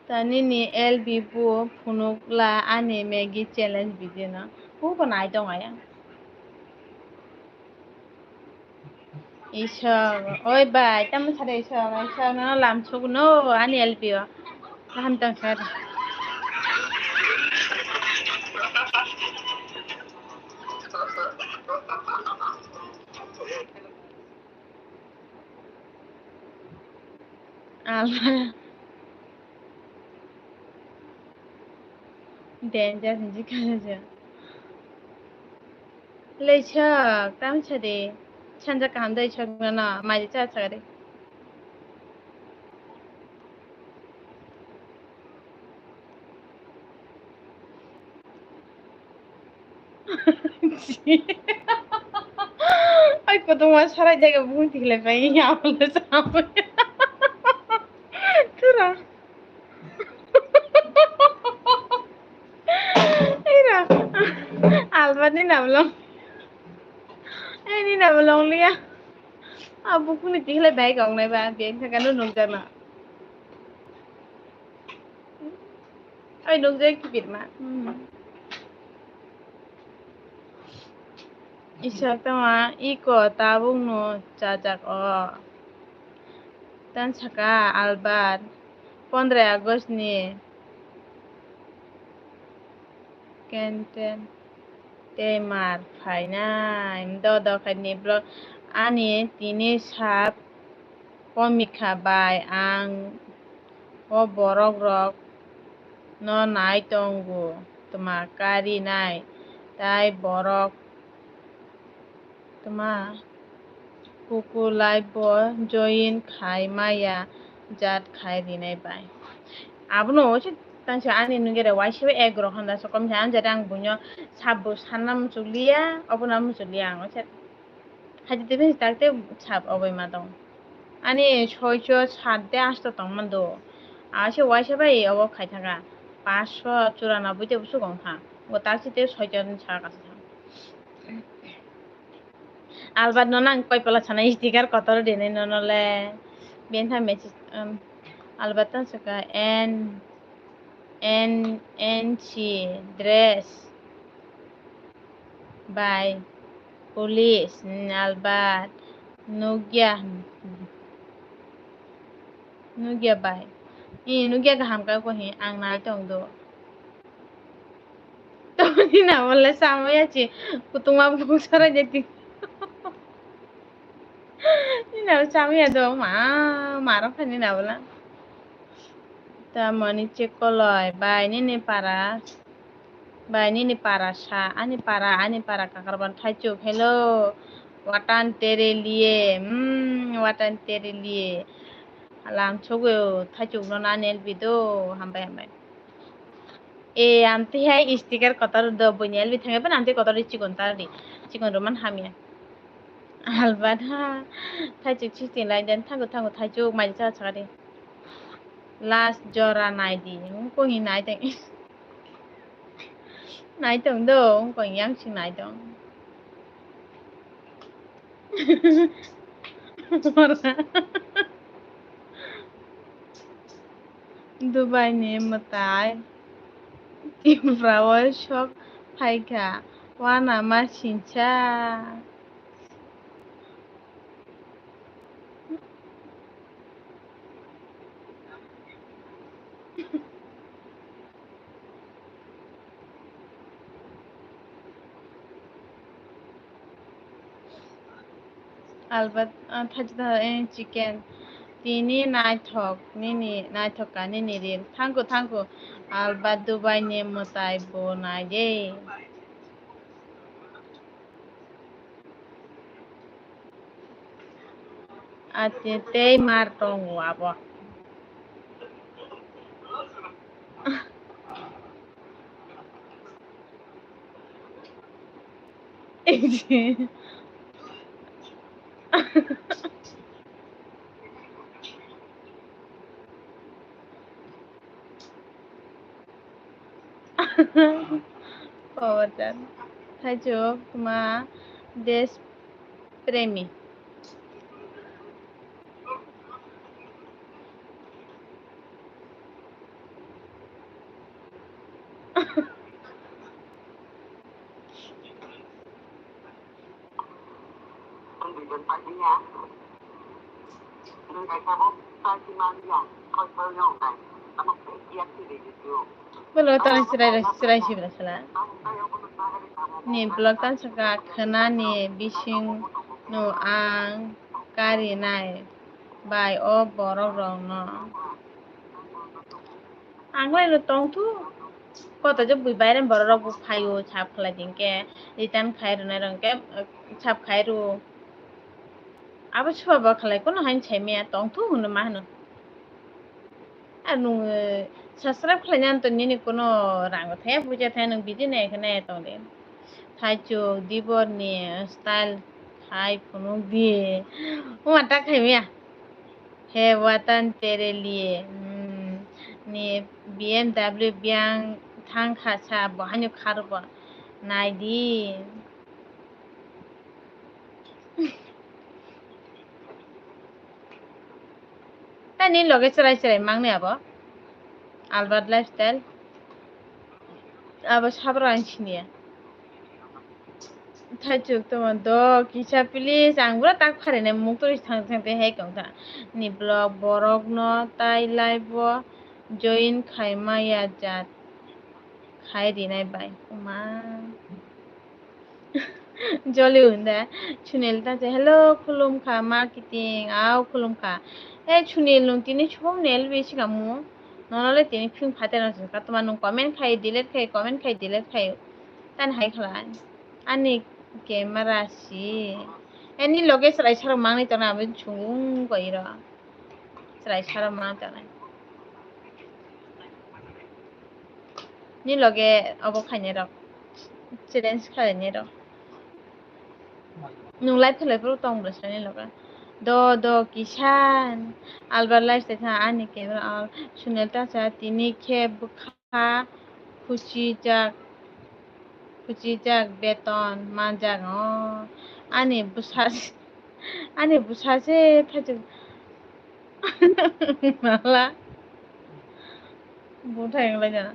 tani ni lb bu phunukla ani megi challenge video na hu ko nai dong aya ishak oi bai tam sare ishak na lam chuk no ani lb ham tang sar alba danger ni kala leichak tam chade chanja kam dai chak na mai cha chare ay ko তোমার সারা জায়গা বুঝতে গেলে পাই আমলে সামনে তোরা এরা আলবানি নামলাম এই ni নামলাম লিয়া আবু কুনি দিলে বাই গং নাই বা বেন থাকানো নংজানা ay nungজা কি বিরমা isak tama iko tabung no jajak tan saka albat 15 August ni kenten temar fainai do khani blog ani tini sap komika bai ang o borok rok no nai tongo toma kari nai tai borok toma kukulai bo join khai maya jat khai dinai bai abno oche tansa ani nungere waisebe 11 khanda so kom jan jarang bunyo sabbo sanam chulia obonam chulia oche haji tebe takte sab obai ma dong ani 6 7 8 tongman do আসে ওয়াইসে ভাই of খাই থাকা 594 বসু গংথা ও তার সাথে 6 জন ছাড়া কাছে থাকা আলবাদ ননাং কই পলা ছানা স্টিকার কতর দেনে ননলে বেনথা মেসেজ আলবাত সাকা এন NC dress by police Albert Nogia by Nogia ka hamka ko hi ang nai tong do to ni na bolle samay achi kutuma busara jeti ni na samay do maro khani na bola ta mani check koloi by ni para sa ani para kakarban thaichuk hello watan tere liye watan tere liye alam chogo thaichuk no na nel bido hambai e amti hai sticker kotor do bunyel bi thangbe amti kotor chikon tari chikon roman hamia albat ha thaichuk chitin lai den thangu thaichuk mai cha chagade last jora nai di ko hi nai teng nai tong do ko yang ching nai tong Dubai ni matai tim flower shop haika wana ma chincha albat thajda chicken tini naithok ka nini ril thangu albat Dubai ni matai bo nai de ate tei mar tong abo Pawatan thajok ma des premi Belum tahu serai sibra sala. Ni blog tan saka khana ni bising no ang kari nai by o borok rong no. Anglai lo tong tu. Kota je bui bayran borok rok bu phayo chap khala dingke return khai ro na rong ke chap khai ro. Abo chwa ba khalai kono hain chaimia tong tu hun ma hanu. Anu subscribe khalanya to ni kono rang thaya puja thaya nang bidi ne khane tong de. Thaichuk dibor ni style khai phunuk diye mata khaimia he watan tere liye ni BMW biang thang khasa bahanyo kharbo nai di ta ni loge cherai mangne abo Albert lifestyle abo sabra anchiniya Thaichuk tomon do kisa please angbra tak phare ne muktori thangte he kongta ni blog borok no tai live join khaimaya jat khai dinai bai ma jolly hunda chunel ta hello khulumkha marketing au khulumkha e chunel nung tini chom nel bechi kamu nonole tini phim phate na ka tuma nung comment khai delete khai tan hai khala ani camera si ani loge sarai sar mangni tona abin chung koira sarai sar mang tona ni loge abo khaine rok challenge khaine rok nung live thelai pro tong brasani loga do kisan Albert live te tha ani camera al sunel ta sa tini khe bukha kuchi jak beton manjak ani busase thajuk mala Buta yang lagi na.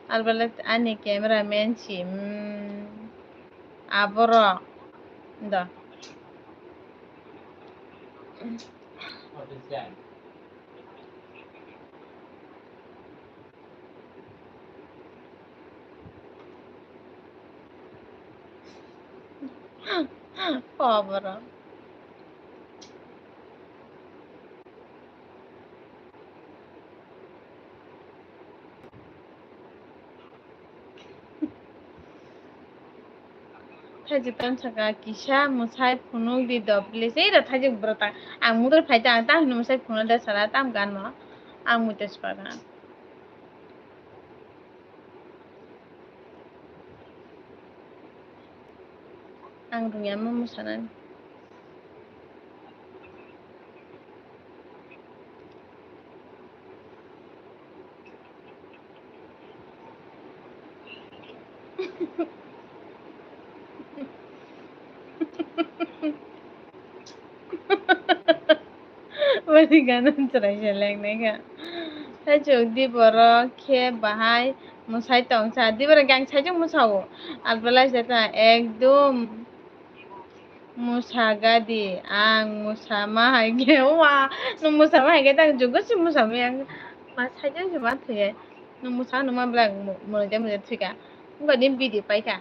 Albalat ani cameraman si. Abro. Da. Abro. Thaji tam saka kisah musai punung di double sih dah thaji berata. Ang muter faida ang tah musai punung dah salah tam gan ma. Ang muter sepadan. Ang dunia ma musanan. Mari ganan cerai jelek nega. Thaji di boro ke bahai musai tong sa di boro gang saja musau. Albalat jata ekdom musagadi ang musama hage wa no musama hage tang juga si musama yang mas saja cuma tuh ya no musama no ma blang mo dia mo tuh ka nggak dim bidi pai ka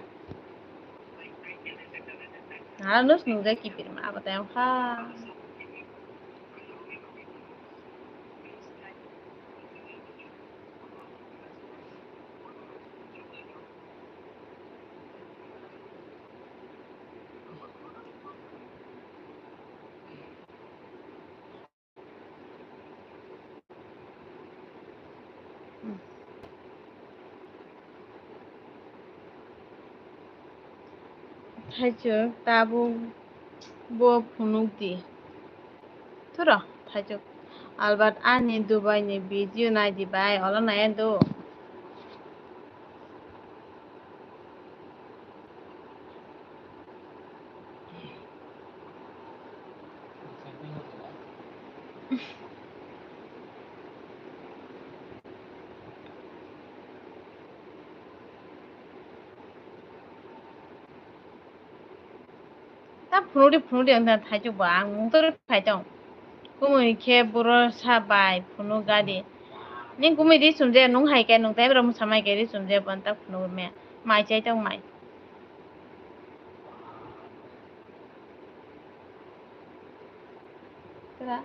nah nus nuga kipir ma apa tayang ha 타이즈 따부 bo phunuk di thura thajuk albat ani dubai ni video nai di bai ola nai do ta phunuk ang thajuk ba ang mung tor phai jong kumui khe boro sa bai phunuk gadi ning kumui di sumje nung hai ke nung tai bro samai ke di sumje ban ta phunuk me mai chai tong mai Kira.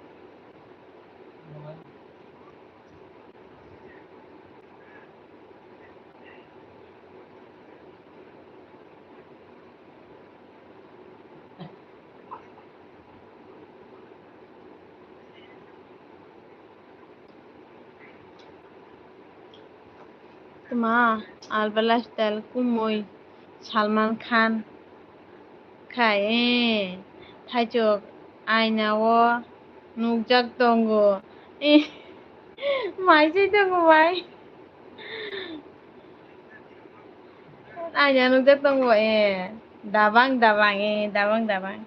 Tuma albalas dal kumui Salman Khan kai thajuk aina o nukjak tongo mai chai tongo bai aina nukjak tongo dabang dabang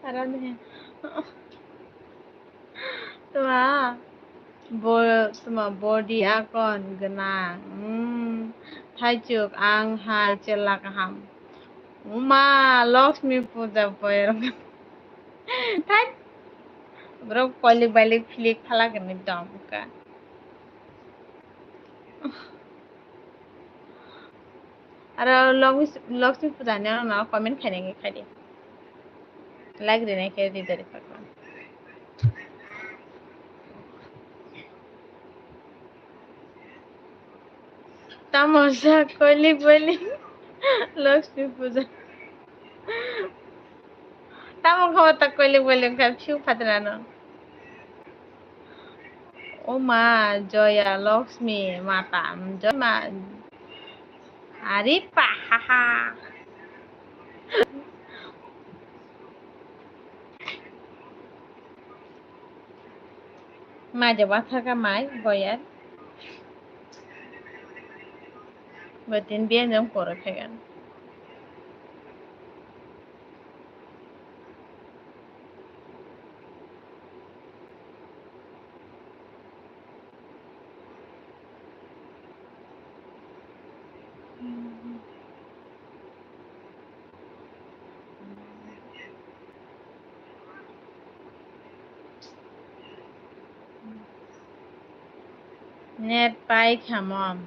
Parang tuma tuma body akon genang thajuk ang hai chelak ham uma Lakshmi puja poer thaj bro kolik balik flik phala gani dam ka ara Lakshmi puja ne na comment khaine khadi like rene ke di dari pakon tamasha kolik balik Lakshmi puja tamang khawa ta kolik balik ka phiu phatrano ও মা জয়া লক্ষ্মী মাতা জয় মা আরে পাহা maja wathaga mai boyar batin bien jong pore phegan net pai khamom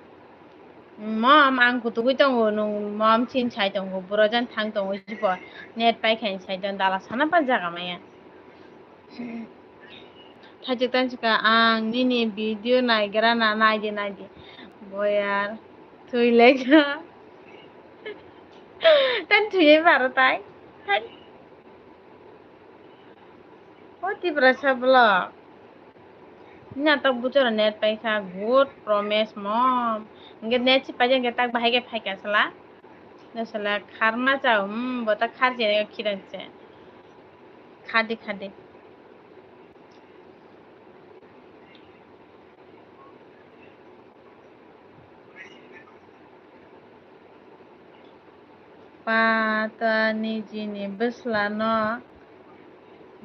mom ang kutu tongo nung mom chin chai tongo burajan thang tongo jibo net pai khain chai don dala sana pa jaga maya thajik tan chika ang nini video naigra na naidi boyar thui lega tan thuye baro tai oti prasa blog nya tak bucor net pai kha good promise mom nge net chi pa jeng tak bahai ke phai ka sala na sala kharma chao bota khar je khiran che khadi patani jini beslano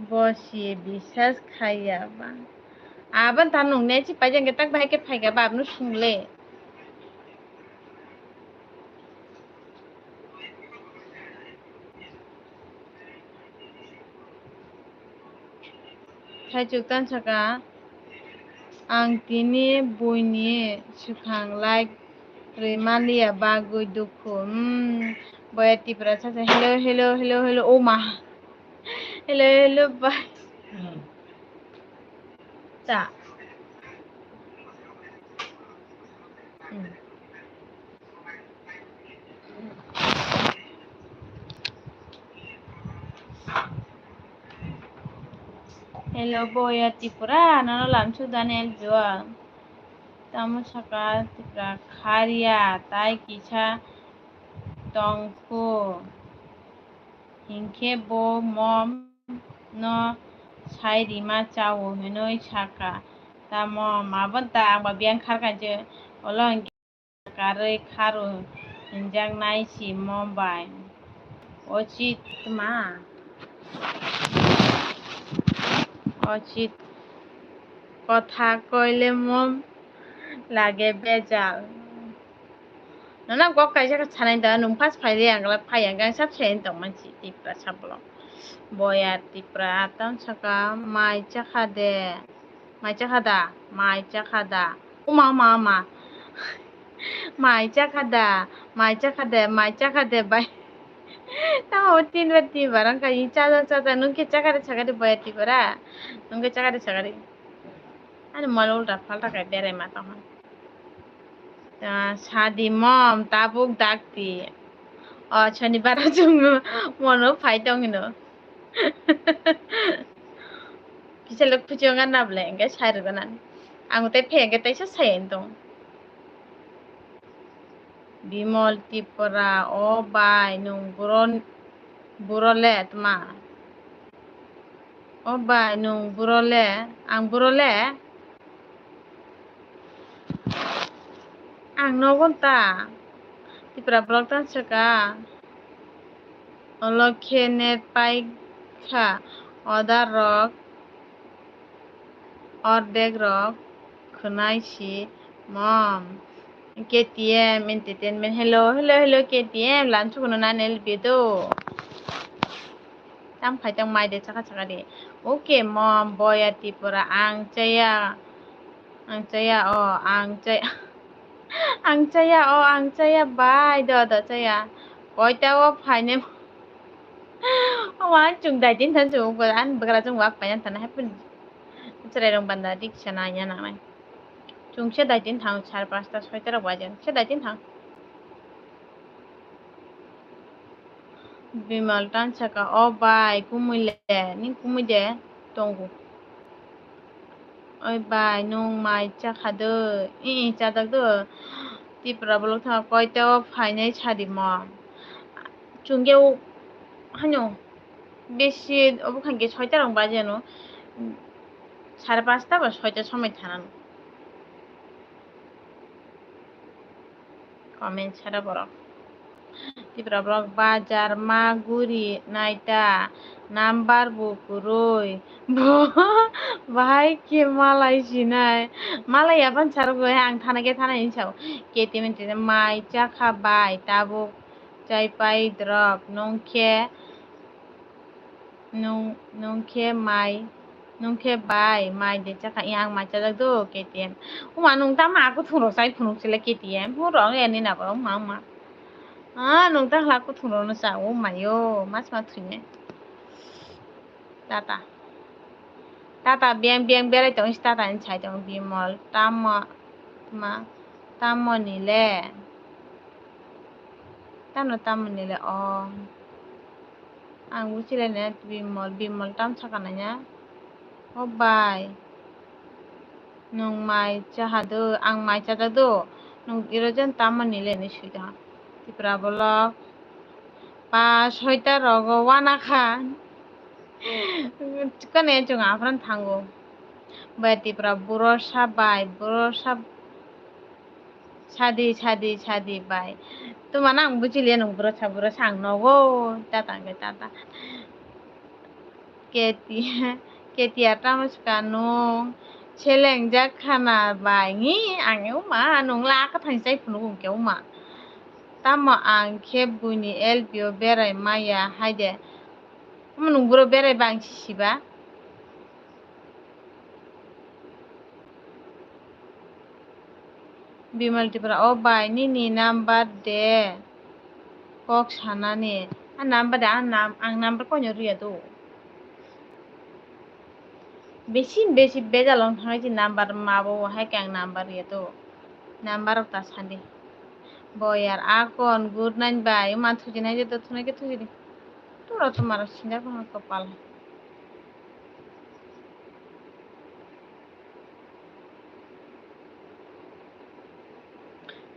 bosi bisas khaya ba aban tanung net chi pa jeng tak bahai ke phai ka ba nu sungle thai chuk tan saka ang tini buini sukhang like Remalia bagui duku boya tipra sa hello oh ma hello bye ta hello boya tipra nano lamsu danel jua tamu saka tipra kharia tai kisa tongku hingke bo mom no sai rima chawo henoi saka ta mom aban ta aba biang khar ka je olong karai kharo hinjang nai si mom bai অচিত মা অচিত কথা কইলে মম লাগে বেজাল nana gok kaisa ka chanai da nung pas phaile angla phai ang sab sen tong manchi tipra sablo boya tipra atam saka mai chakada ma mai chakada bai tao tin bati barang kai cha nung ke chakade boya tipra nung ke chakade ani mal ulta falta kai bere ma tahon sadi mom tabuk dakti শনিবার মনো ফাইটং ino bisa lok pujongan nable engke sairuganan ang te phege te sa sayen dong bimol tipra o bai nung burole tma o bai nung burole ang burole ang nogon ta tipra blog tan saka olokhe net pai kha odar rok ordek rok khunai si mom KTM entertainment hello KTM lanchu kono na nel bedo tam phai tang mai de chaka de okay mom boya tipura ang chaya ang chaya bye do chaya koita o phai ne wa chung dai tin than chu ko an bagara chung wa pa yan tan happen chare rong banda dik chana ya na mai chung se dai tin thang 5:30 6টা বাজেন সে dai tin thang bimal tan saka o bai kumule ni kumuje tongu Oi bai nung mai chakado chadagdo tipra bolok tha koito phainai sadi mo chungeu hano বেশি ওখানকে 6টা রং বাজানো 5:30 বা 6টার সময় থানানো comment ছাড়া বড় Tripura block বাজার মাগুরি নাইটা number bukuroi bahai ke malai sinai malai aban sargo ang thanake thanai insau ketemen te mai chakha bai tabuk chai pai drop nongke mai nongke bai mai de chakha yang mai chadak do KTM uma nong ta ma ko thuro sai phunuk sile KTM hu rong eni na ko ma nong ta hla ko thuro no sa o mayo mas ma thine tata biang biang bere tong tata in chai tong bimol tamo nile tamo nile ang buchile ne bimol tam sakananya bai nung mai chahado ang mai chadado nung irojan tamo nile ni suida tipra bolok pa 6টা rogo wana khan kane chung afran thango bai tipra burosa sadi bai tuma nang buchile nung burosa ang nogo tata ketia tamus kanung cheleng jakhana bai ngi angeu ma nung la ka thangsai phunu keu ma tamo ang khebuni elbio berai maya haide nung buro berai bang siba bimal tipra bai nini number de kok sanani number de ang number ko nyori do বেশি বেজালং থানাই number মাবো high ক্যাং number তো number তা সান্দি বয়ার Akon good nine by মান থুজি নাই যে তো থুনাকে থুজি দি তোরা তোমার সিনা কোন কপাল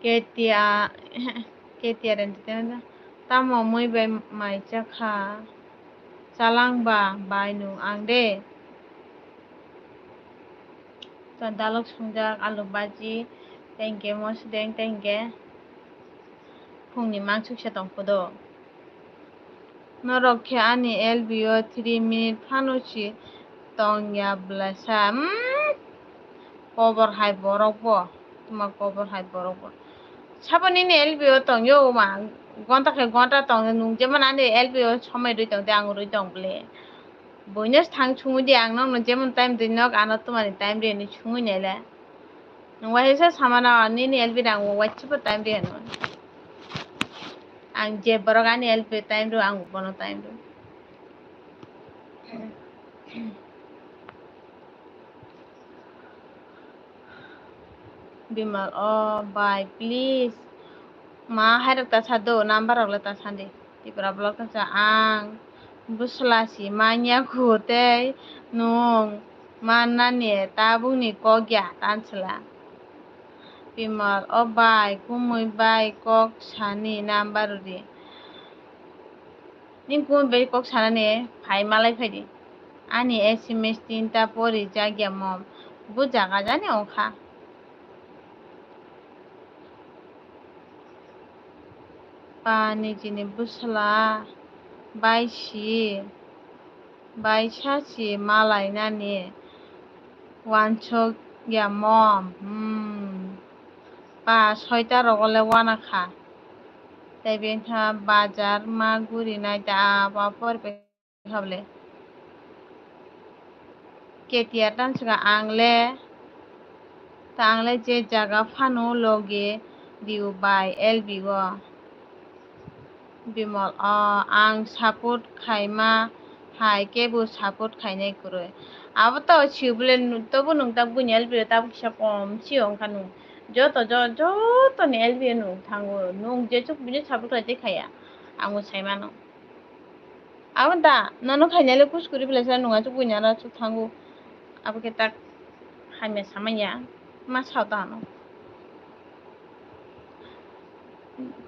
কেতিয়া রেন্দিতে তামো মই বাই মাই চাখা চালাংবা বাইনু আং দে dalok sungjak alu baji tengke mosdeng tengke phungni mangsukse tongpodo norokhe ani LBO 3 minute phanusi tongya blasa cover hai borok bo tuma cover hai borok bo saboni ni LBO tongyo ma gonta tong nung jeman ani LBO সময় রই tong ang rui tong ble boinas thang chungu di ang nong jeman time di nok anot tumani time di ni chungu nele nung wahisa samana ani ni LB ang wachipa time di ano ang je borok ani LB time ru ang bono time ru bimal bye please ma harak ta sado number ogla ta sande tipra blog ta ang buslasi manya khote nung manani tabung ni kogya tansla bimal bai kumui bai kok sani number ri ning kumui bai kok sanane phai malai phaidi ani SMS 3টা pori jagya mom bujaga jani onkha pani jini busla baisasi malai nani wanchok ya mom pa 6টা rogole wana kha tai bentha bazar maguri naita apa porpe hable ketia tansga angle je jaga phano loge diu bai LB go bimal ang support khaima hai kebu support khainai kuroi abo to chibule tobu nung ta bunyal bi ta kisa kom chiong kanu joto ni LB nu thango nung je chuk bini support khai khaya angu saimano abonta nanu khainale kuskuri bilasa nunga chuk bunyala chuk thango abo ke tak Jaime Samaya, más saudano.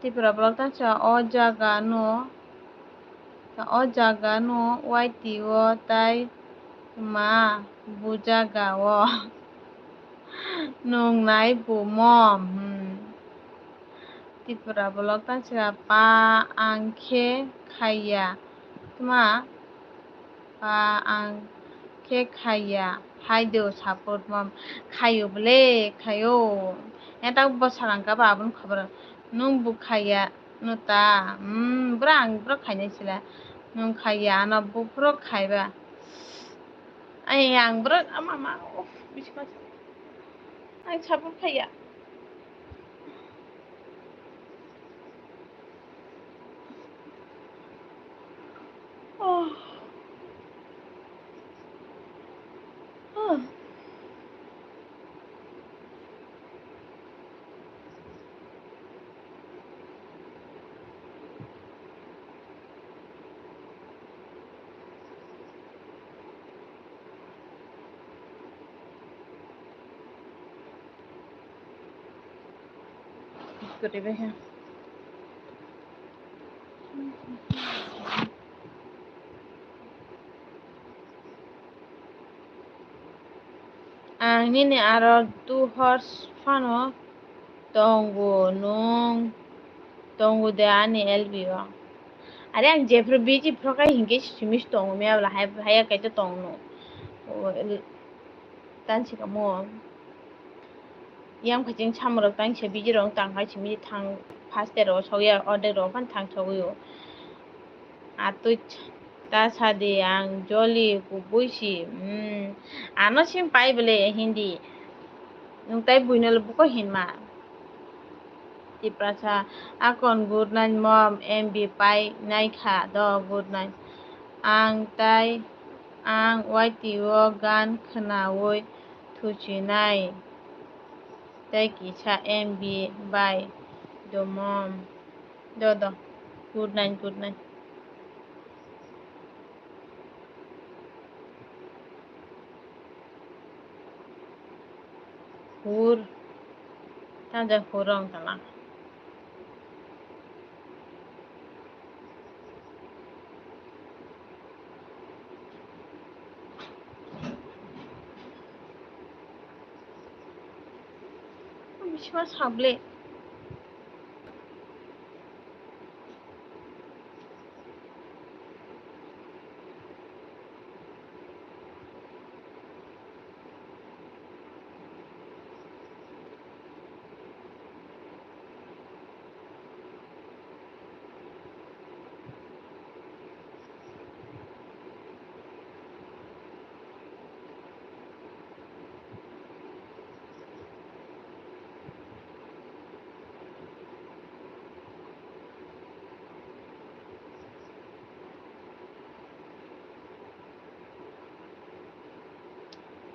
Tipura blogta cha o jaga no waiti o tai ma bujaga o nung nai bu mom. Tipura blogta cha pa angke khaya ma pa angke khaya haido support mom khayo ble khayo eta bosarangka babun khabar nung bu khaya nuta brang bro khainai sila nung khaya na bu bro khaiba ai ang bro mama bisma ai support khaya oh oh kutibe ha ang nini aro 2 horse fano tongu nung tongu de ani elbiwa are ang jefro biji proka hinge simis tongu me abla haya kaito tongu tan sika mo yang khajing chamro tang se biji rong tang hai simi thang fastero soya odero pan thang soyo atui ta sadi ang joli ku buisi ano sim pai bele hindi nung tai buinal buko hinma tiprasa akon good night mom mb pai nai kha do good night ang tai ang waitio gan khnaoi thuchinai tai kisa mb bai do mom do good night hur tanja hurong tala bisma sable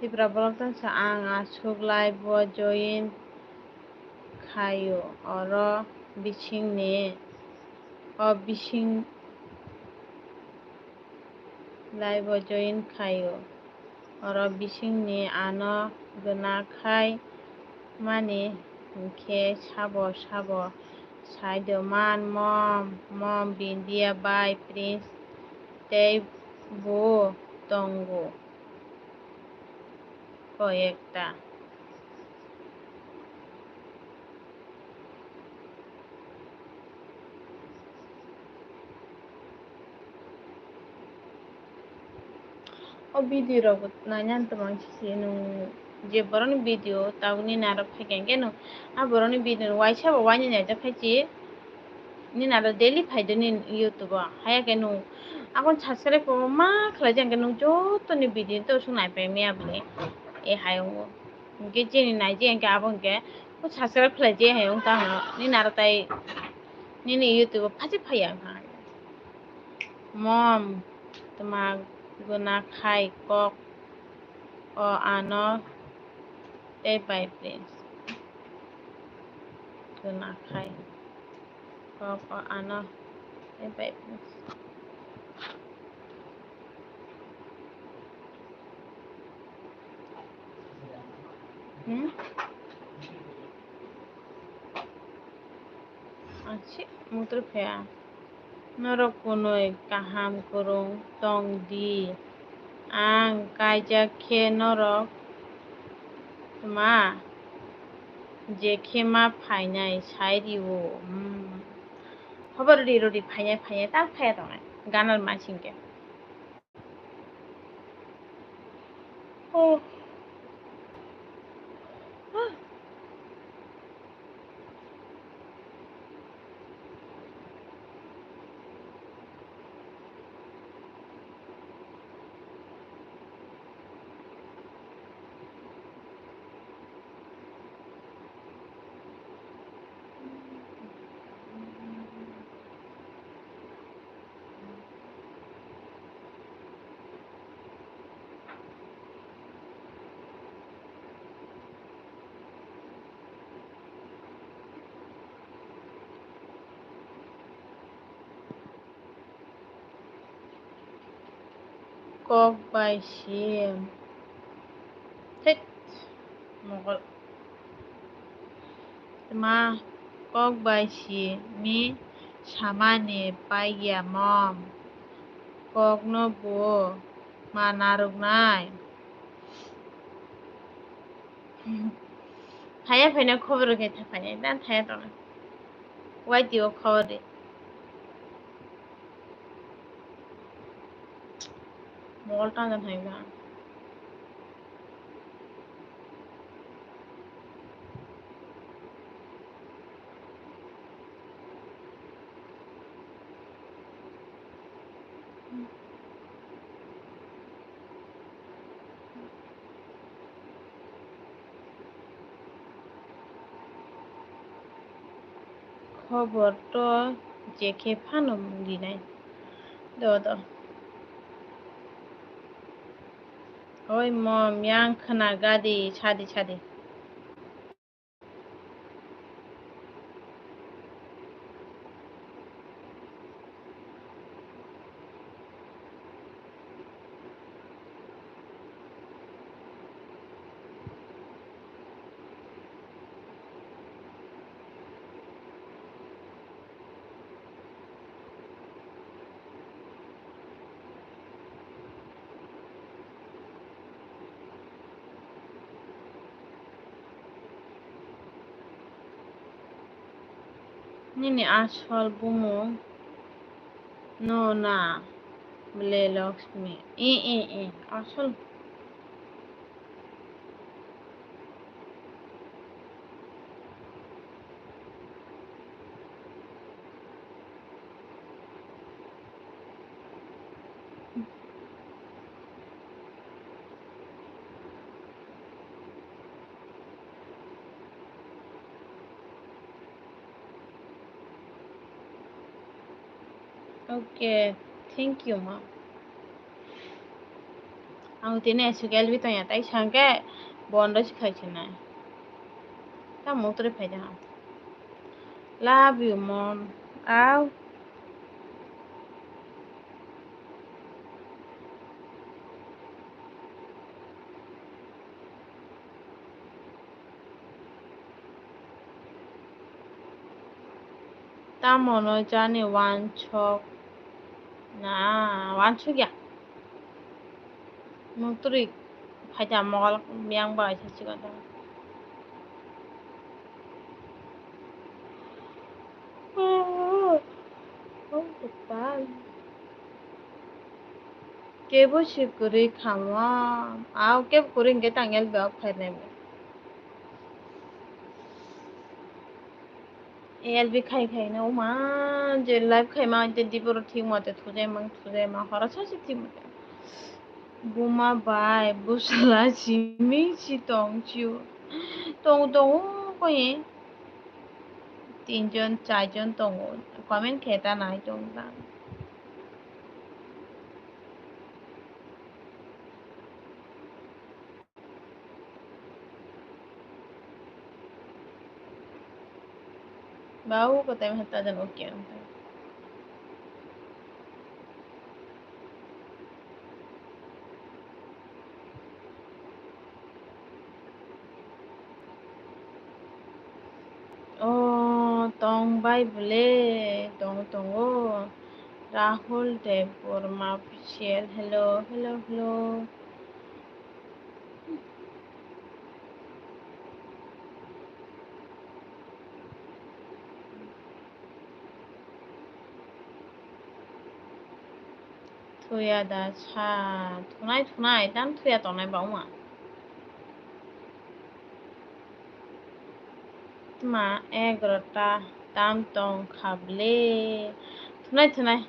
tipra boloktan sa ang suglai bo join khayo oro bising ni o bising lai bo join khayo oro bising ni ano gna khai mani ke sabo saido man mom bindia bai prince tei bo tongo ko ekta o video ro nanyan tamang si nung je boroni video tawni naro phekenge no a boroni video waisa ba wani na ja phachi ni naro daily phaido ni youtube haya ke nung akon subscribe ko ma khala jang ke nung joto ni video to sunai pe me able e hayong ge je ni nai je ke abon ke ko subscribe khala je hayong ta ni naro tai ni youtube phachi phaya mom tama guna khai kok o ano tei pai prince guna khai kok o ano tei pai prince Achi, motor phaya. Norok kunoi kaham kurung tong di. Ang kaija khe norok ma jekhe ma phainai sairiu. Hobar rodi phainai tak phaya tongai. Ganar masingke. Oh. Kok by Shim. Tit. Mogol. Ma kok by Shim. Mi Shamane Paya Mom. Kok no bo. Ma naruk nai. Thaya phaina khobar ke tha phaina dan thaya tona. Wai dio khobar de. Mogol ta dan thaya ga. Khobar to jekhe phano dinai. Do. Oi mom yang khana gadi chadi. Nini ashwal bumo. No na. Bile Lakshmi. Ashwal. Okay. Thank you mom. Ang tine sugal bi to ya tai sangke bondo sikhaichi na. Ta motor phaida ha. Love you mom. Ow. Ta mono jani one chok. Na one chok ya. Motor phaida mogol yang ba chachi ga. Oh, goodbye. Kebo shikuri khamwa. Aw keb kuring ke tangel ba phaine mo. ALB khai na ma je live khai ma de dibor thik mate thuje ma hora chachi thik mate. Buma bai busla chimi chi tong chiu. Tong ko ye. 3জন 4জন tong comment kheta nai tong da. Bau ko tem hata jan okay. Tong Bai Bule, Tong Tongo, Rahul Dev Burma official. Hello, hello, hello. Thuya da cha, thunai, dan thuya tonai bóng à. Tma 11টা tam tong khable. Thunai.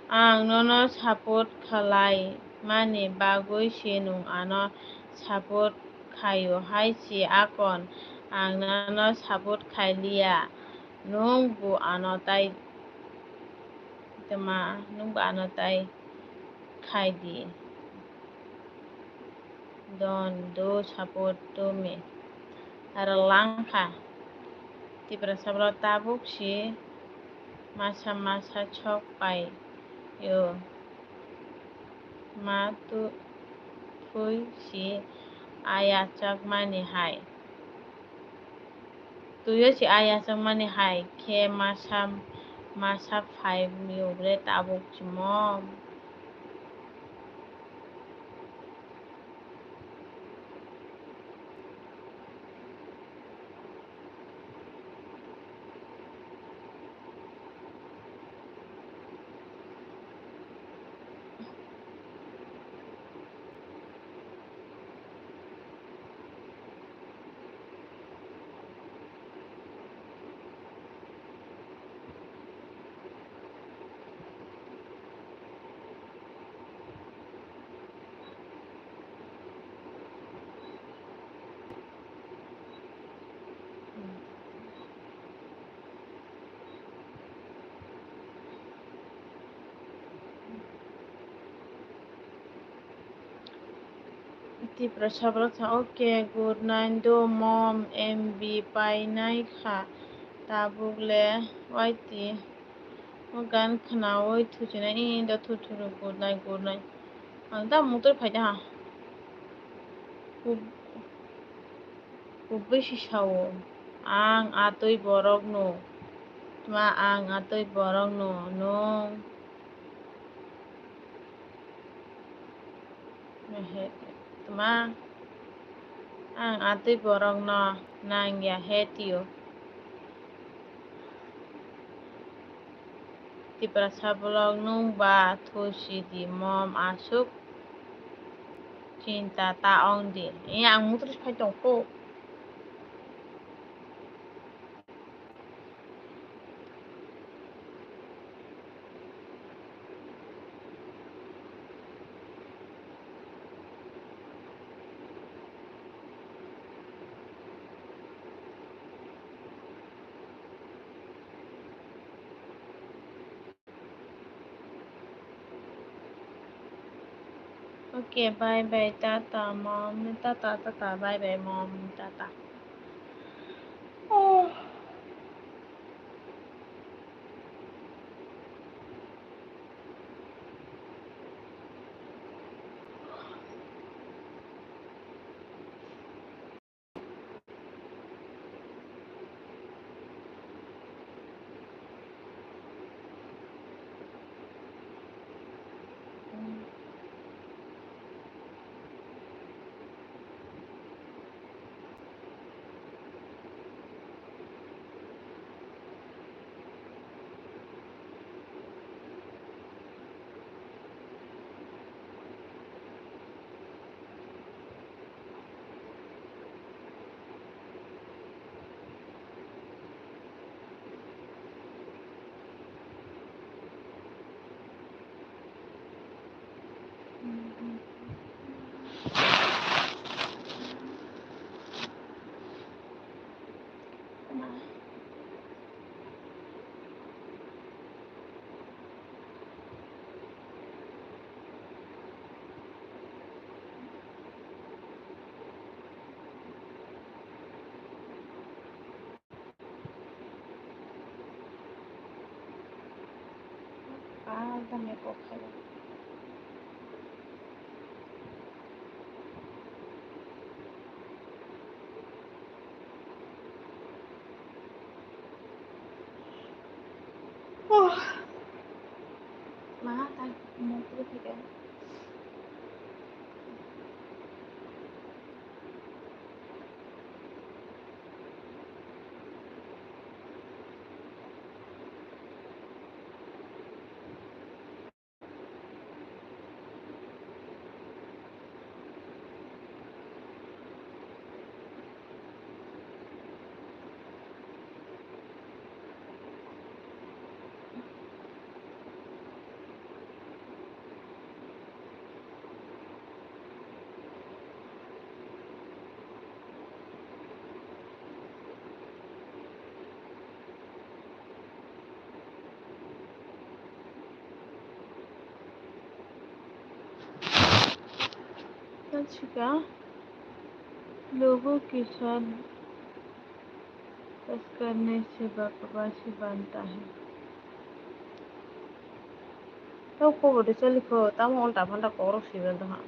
Ang nono support khalai mani bagui sinung ano support khayo hai si akon ang nono support khailia nung bu ano tai tma nung bu ano tai khai di don do support to me langka tibra sabro tabuk si masa chok pai yo ma tu thui si aya chak mani hai tuyo si aya chak mani hai ke masa 5 yo bre tabuk si mom ti prashabra tha okay good night do mom mb pai nai kha tabuk le waiti mo gan khana oi thu china in da thu good night ang da motor phai da kubbeshi shawo ang atoi borok no tma ang atoi borok no tma ang atoi borok no nang ya hetio ti prasablog nung ba thusi di mom asuk cinta taong di ang motor phai tong ko okay bye tata mom tata bye mom tata oh dame por favor করে থেকে का लोगों के साथ बस करने से बकवासी बनता है तो खबर चलिखो ताम उल्टा फाल्टा खबर सिबेल दहा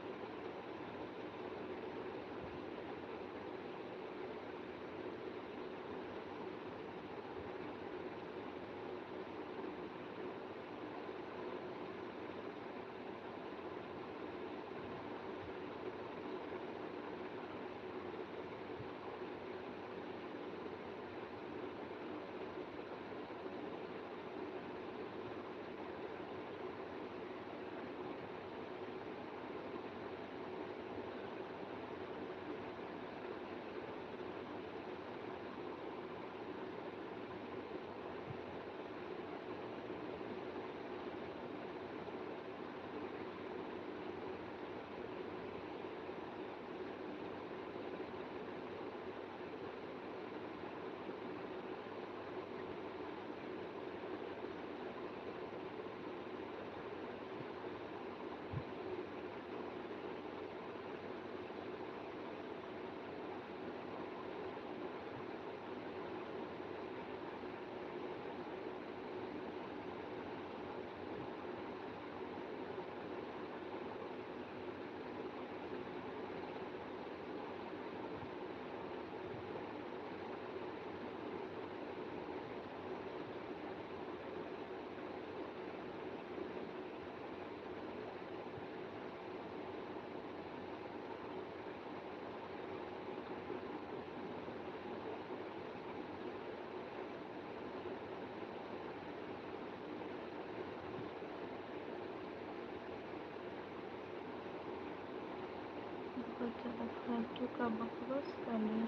बच्चा फालतू का बकवास कर लिया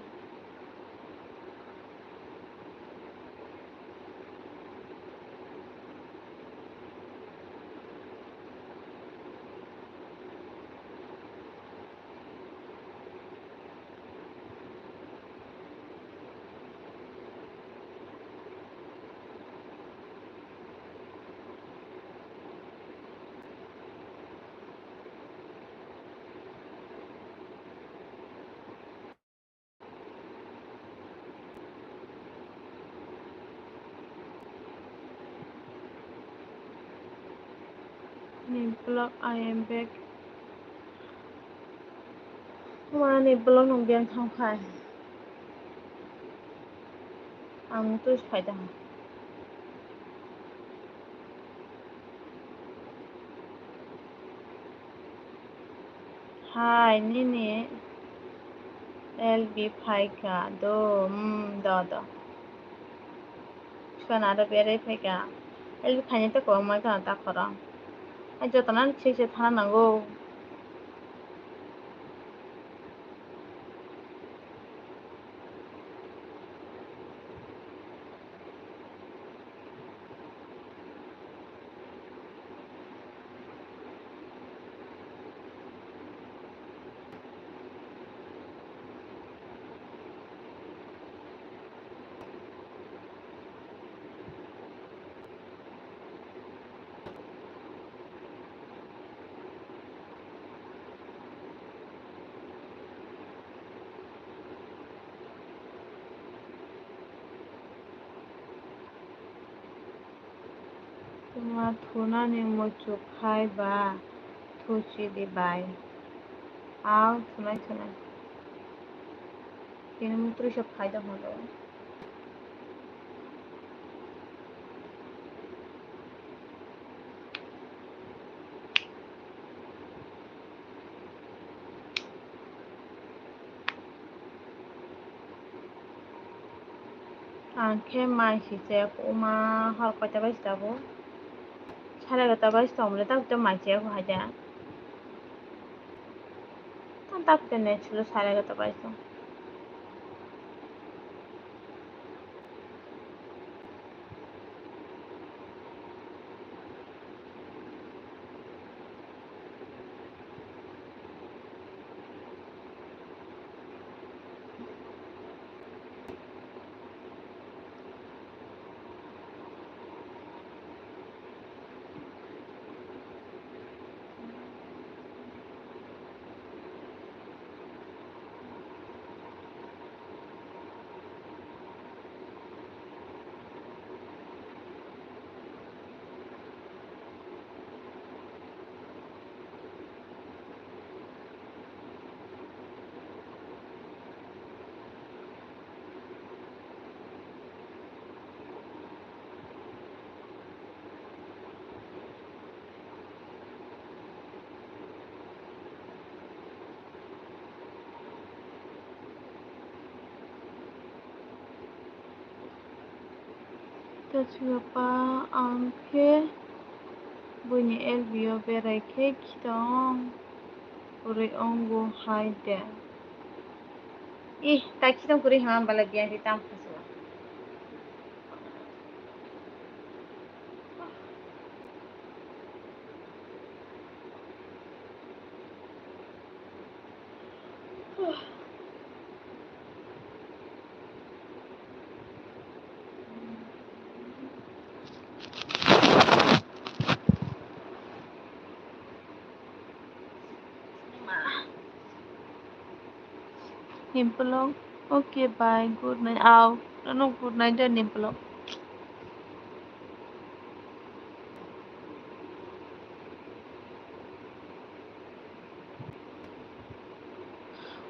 Blog I am back Mana blog nong biang thong khai ang tu phải đằng hai nini LB phải cả do do Suka ada bere phải cả LB খাইনি তো কম মাই কানা তা করা আই যত না ঠিক সে থানা নাঙ্গো তোমার থুনা নিমো চোখাই বা থুচি দি বাই আও থুনাই থুনাই তিনি মূত্র সব ফায়দা হলো आंखे माइसिसेक अमा हर कयटा बाजिदाबो 11:30 बाजिथावमोनलै दाबो माइसेयाखौ हायदा दाबो ছিল 11:30 बाजिथाव Siapa angke bunyi elbio berai keki dong uri onggu haida ih tak kita kuri hang balagyan di tampus Nimpulog okay bye good night no good night dan nimpulog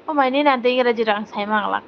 oh ini nanti kira jirang saya manglak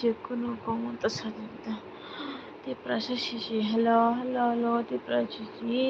যেকোনো ক্ষমতা স্বাধীনতা Tiprasa Shishi hello Tiprasa Shishi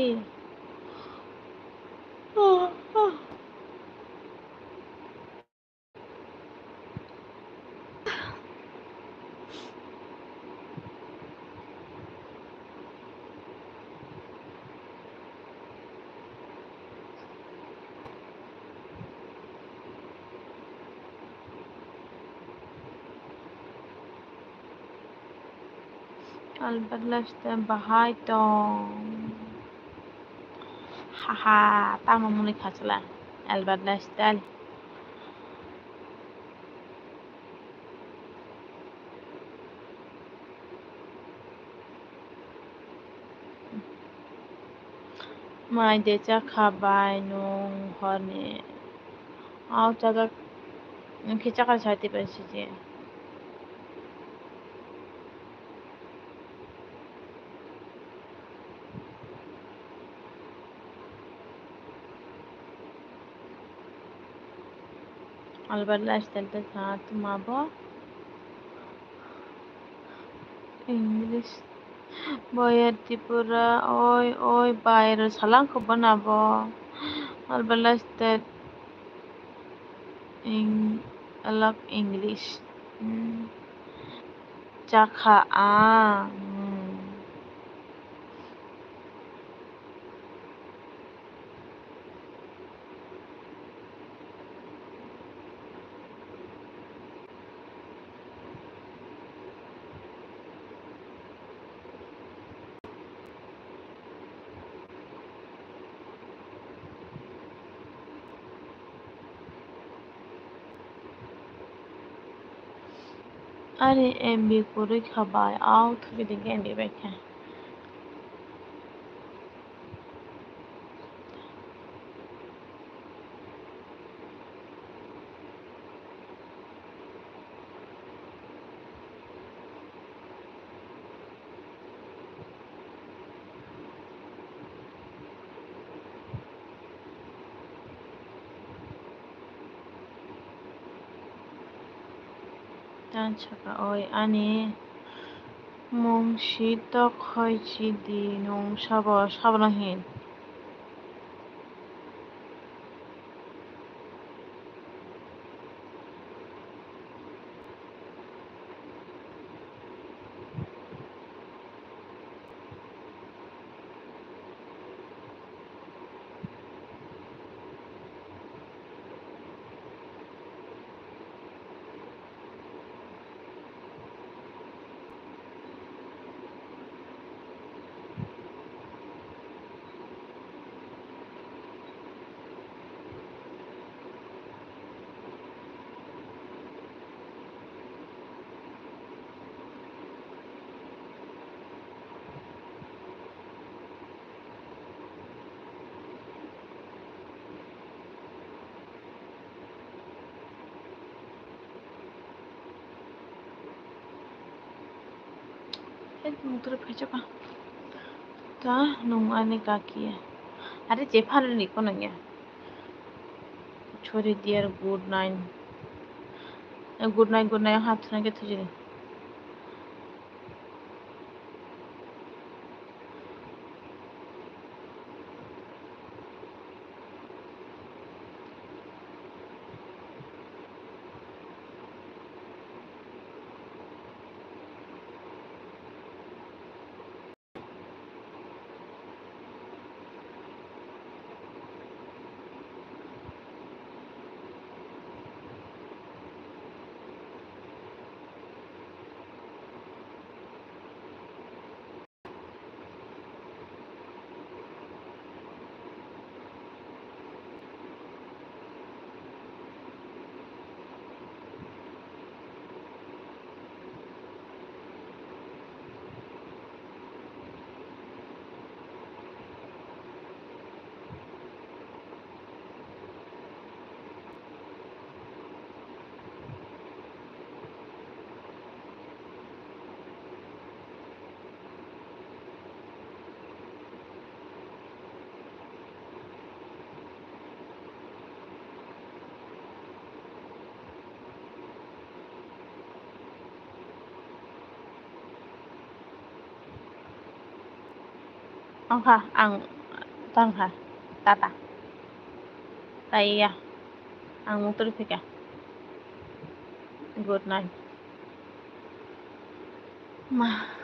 Albalastan bahay dong haha tama muni khasla albalastan mai deja khabai nung horni au jaga khichakal chati pasiji albalastan ta tumabo English Boya Tripura oi bayar salang ko banabo albalastan alak English Chakha আরে MB করে খাবাই আও থেকে দেখে MB ব্যাখ্যা 단차가 어이 아니 몽시 떡허이치디 농샤버 샤브라힌 মুখটা ভেজাবা তা নুমানে কাকিয়া আরে যেফানে নিকো নাঙ্গা छोरी दियर गुड नाइन हाथ नागे तुझे angka ang tangka tata taya ang motor থেকে গুড নাইট মা